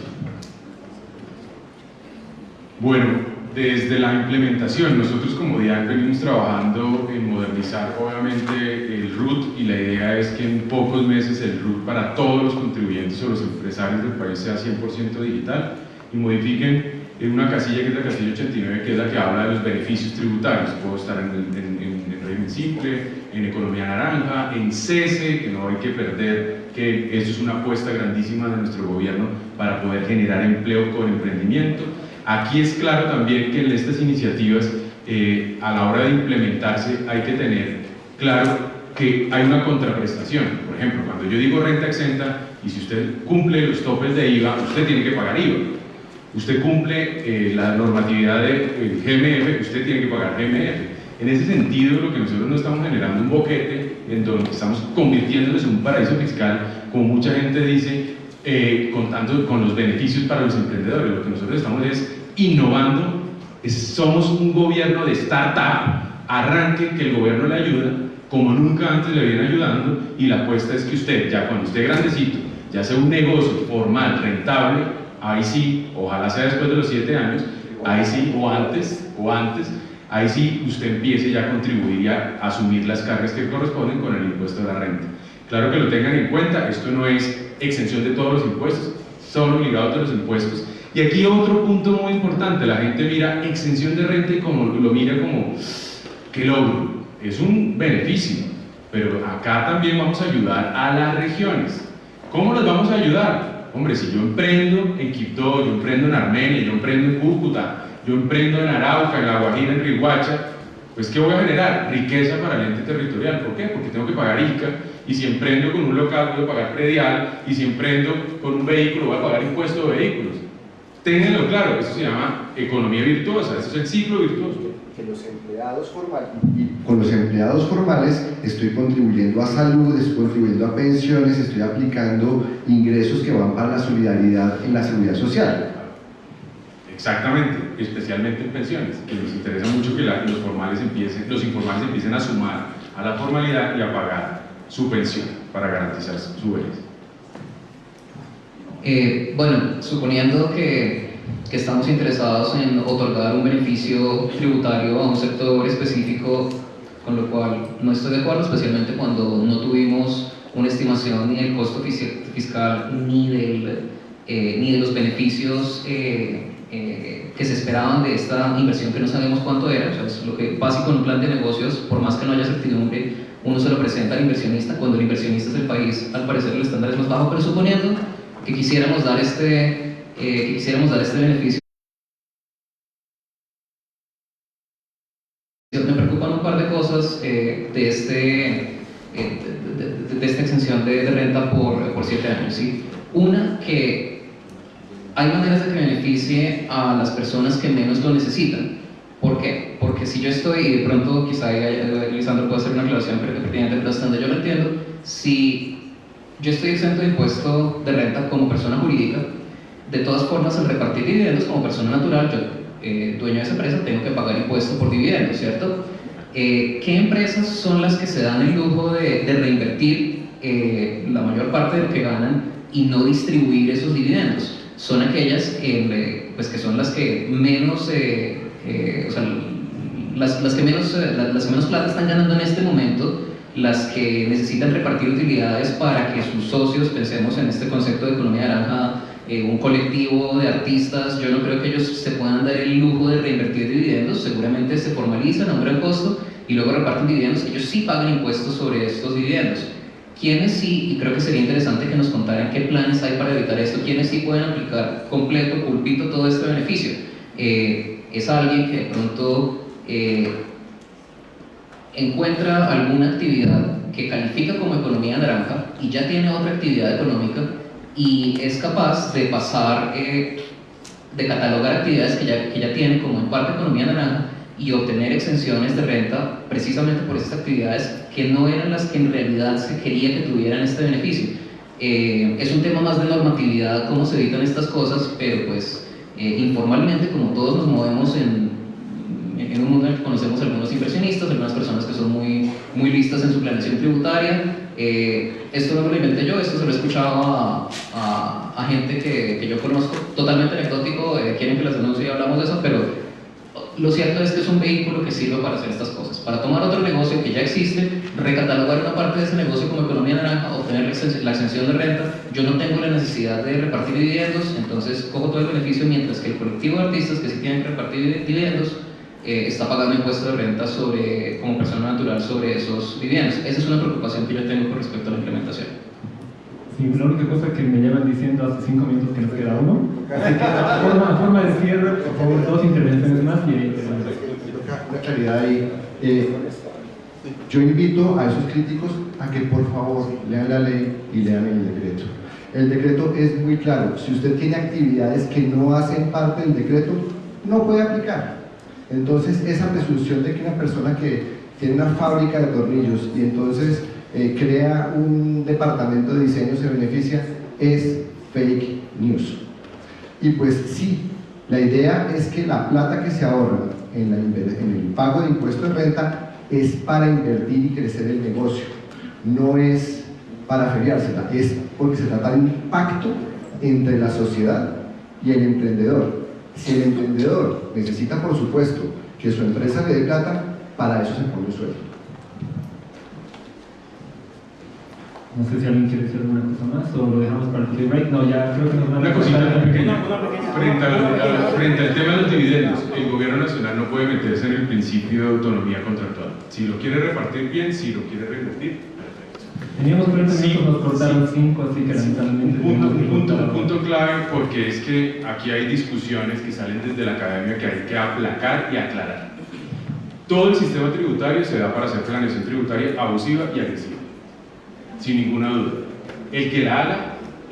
Bueno, desde la implementación, nosotros como DIAN venimos trabajando en modernizar obviamente el RUT, y la idea es que en pocos meses el RUT para todos los contribuyentes o los empresarios del país sea 100% digital y modifiquen en una casilla que es la casilla 89, que es la que habla de los beneficios tributarios. Puedo estar en régimen simple, en economía naranja, en cese, que no hay que perder, que eso es una apuesta grandísima de nuestro gobierno para poder generar empleo con emprendimiento. Aquí es claro también que en estas iniciativas, a la hora de implementarse, hay que tener claro que hay una contraprestación. Por ejemplo, cuando yo digo renta exenta, y si usted cumple los topes de IVA, usted tiene que pagar IVA. Usted cumple la normatividad de GMF, usted tiene que pagar GMF. En ese sentido, lo que nosotros no estamos generando un boquete en donde estamos convirtiéndonos en un paraíso fiscal, como mucha gente dice, contando con los beneficios para los emprendedores. Lo que nosotros estamos es innovando, somos un gobierno de startup, arranque que el gobierno le ayuda, como nunca antes le viene ayudando, y la apuesta es que usted, ya cuando esté grandecito, ya sea un negocio formal, rentable, ahí sí, ojalá sea después de los 7 años, ahí sí, o antes, ahí sí usted empiece ya a contribuir y a asumir las cargas que corresponden con el impuesto de la renta. Claro que lo tengan en cuenta, esto no es exención de todos los impuestos, son obligados de los impuestos. Y aquí otro punto muy importante, la gente mira exención de renta y como lo mira como, ¿qué logro? Es un beneficio, pero acá también vamos a ayudar a las regiones. ¿Cómo las vamos a ayudar? Hombre, si yo emprendo en Quibdó, yo emprendo en Armenia, yo emprendo en Cúcuta, yo emprendo en Arauca, en La Guajira, en Riohacha, pues ¿qué voy a generar? Riqueza para el ente territorial. ¿Por qué? Porque tengo que pagar ICA, y si emprendo con un local voy a pagar predial, y si emprendo con un vehículo voy a pagar impuesto de vehículos. Ténganlo claro, eso se llama economía virtuosa, eso es el ciclo virtuoso. Que los empleados formales, y con los empleados formales estoy contribuyendo a salud, estoy contribuyendo a pensiones, estoy aplicando ingresos que van para la solidaridad en la seguridad social. Exactamente, especialmente en pensiones, que nos interesa mucho que los informales empiecen a sumar a la formalidad y a pagar su pensión para garantizar su vejez. Bueno, suponiendo que estamos interesados en otorgar un beneficio tributario a un sector específico, con lo cual no estoy de acuerdo, especialmente cuando no tuvimos una estimación ni del costo fiscal ni de los beneficios que se esperaban de esta inversión que no sabemos cuánto era. O sea, es lo que básico en un plan de negocios, por más que no haya certidumbre, uno se lo presenta al inversionista, cuando el inversionista es el país, al parecer el estándar es más bajo, pero suponiendo que quisiéramos dar este beneficio. Me preocupan un par de cosas de esta exención de renta por 7 años. ¿Sí? Una, que hay maneras de que beneficie a las personas que menos lo necesitan. ¿Por qué? Porque si yo estoy, y de pronto quizá Lisandro puede hacer una aclaración pertinente, pero hasta donde yo lo entiendo, si yo estoy exento de impuesto de renta como persona jurídica, de todas formas al repartir dividendos como persona natural, yo, dueño de esa empresa, tengo que pagar impuesto por dividendos, ¿cierto? ¿Qué empresas son las que se dan el lujo de reinvertir la mayor parte de lo que ganan y no distribuir esos dividendos? Son aquellas pues que son las que menos, o sea, las que menos plata están ganando en este momento, las que necesitan repartir utilidades para que sus socios, pensemos en este concepto de economía naranja, un colectivo de artistas, yo no creo que ellos se puedan dar el lujo de reinvertir dividendos, seguramente se formalizan a un gran costo y luego reparten dividendos, ellos sí pagan impuestos sobre estos dividendos. ¿Quiénes sí, y creo que sería interesante que nos contaran qué planes hay para evitar esto, quiénes sí pueden aplicar completo, pulpito, todo este beneficio? Es alguien que de pronto encuentra alguna actividad que califica como economía naranja y ya tiene otra actividad económica y es capaz de pasar, de catalogar actividades que ya tiene como en parte economía naranja y obtener exenciones de renta precisamente por estas actividades que no eran las que en realidad se quería que tuvieran este beneficio. Es un tema más de normatividad, cómo se evitan estas cosas, pero pues informalmente, como todos nos movemos en un mundo en el que conocemos a algunos inversionistas, algunas personas que son muy listas en su planeación tributaria. Esto no me lo inventé yo, esto se lo he escuchado a gente que yo conozco, totalmente anecdótico, quieren que las denuncie y hablamos de eso, pero lo cierto es que es un vehículo que sirve para hacer estas cosas, para tomar otro negocio que ya existe, recatalogar una parte de ese negocio como economía naranja, obtener la exención de renta. Yo no tengo la necesidad de repartir dividendos, entonces cojo todo el beneficio, mientras que el colectivo de artistas que sí tienen que repartir dividendos está pagando impuestos de renta como persona natural sobre esos dividendos. Esa es una preocupación que yo tengo con respecto a la implementación. Sí, la única cosa que me llevan diciendo hace 5 minutos que nos queda uno. Así que forma de cierre, por favor, 2 intervenciones más y la claridad ahí. Yo invito a esos críticos a que por favor lean la ley y lean el decreto. El decreto es muy claro. Si usted tiene actividades que no hacen parte del decreto, no puede aplicar. Entonces, esa presunción de que una persona que tiene una fábrica de tornillos y entonces crea un departamento de diseño se beneficia es fake news. Y pues sí, la idea es que la plata que se ahorra en el pago de impuesto de renta es para invertir y crecer el negocio, no es para feriársela, es porque se trata de un pacto entre la sociedad y el emprendedor. Si el emprendedor necesita, por supuesto, que su empresa le dé plata, para eso se pone sueldo. No sé si alguien quiere decir alguna cosa más o lo dejamos para el break. No, ya creo que nos van a... Una cosita muy pequeña. Frente al tema de los dividendos, el gobierno nacional no puede meterse en el principio de autonomía contractual. Si lo quiere repartir bien, si lo quiere reinvertir, perfecto. Teníamos 30 minutos, nos cortaron 5, así que lamentablemente... Un punto clave, porque es que aquí hay discusiones que salen desde la academia que hay que aplacar y aclarar. Todo el sistema tributario se da para hacer planeación tributaria abusiva y agresiva, sin ninguna duda. El que la haga,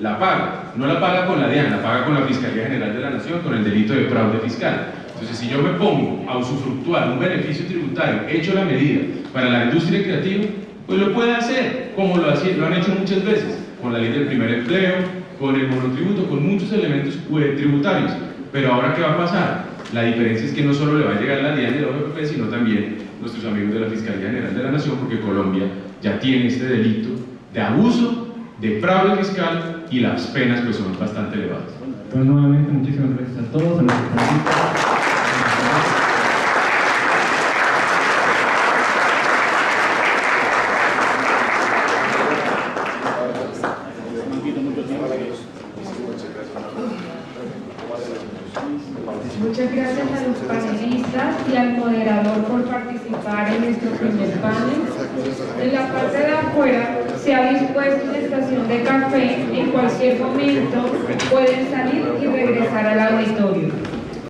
la paga. No la paga con la DIAN, la paga con la Fiscalía General de la Nación, con el delito de fraude fiscal. Entonces, si yo me pongo a usufructuar un beneficio tributario hecho a la medida para la industria creativa, pues lo puede hacer, como lo han hecho muchas veces, con la ley del primer empleo, con el monotributo, con muchos elementos tributarios. Pero ahora, ¿qué va a pasar? La diferencia es que no solo le va a llegar la DIAN y la OFP, sino también nuestros amigos de la Fiscalía General de la Nación, porque Colombia ya tiene este delito de abuso, de fraude fiscal, y las penas pues son bastante elevadas. Pues nuevamente muchísimas gracias a todos, a los Muchas gracias a los panelistas y al moderador por participar en nuestro primer panel. En la parte de afuera se ha dispuesto una estación de café. En cualquier momento pueden salir y regresar al auditorio.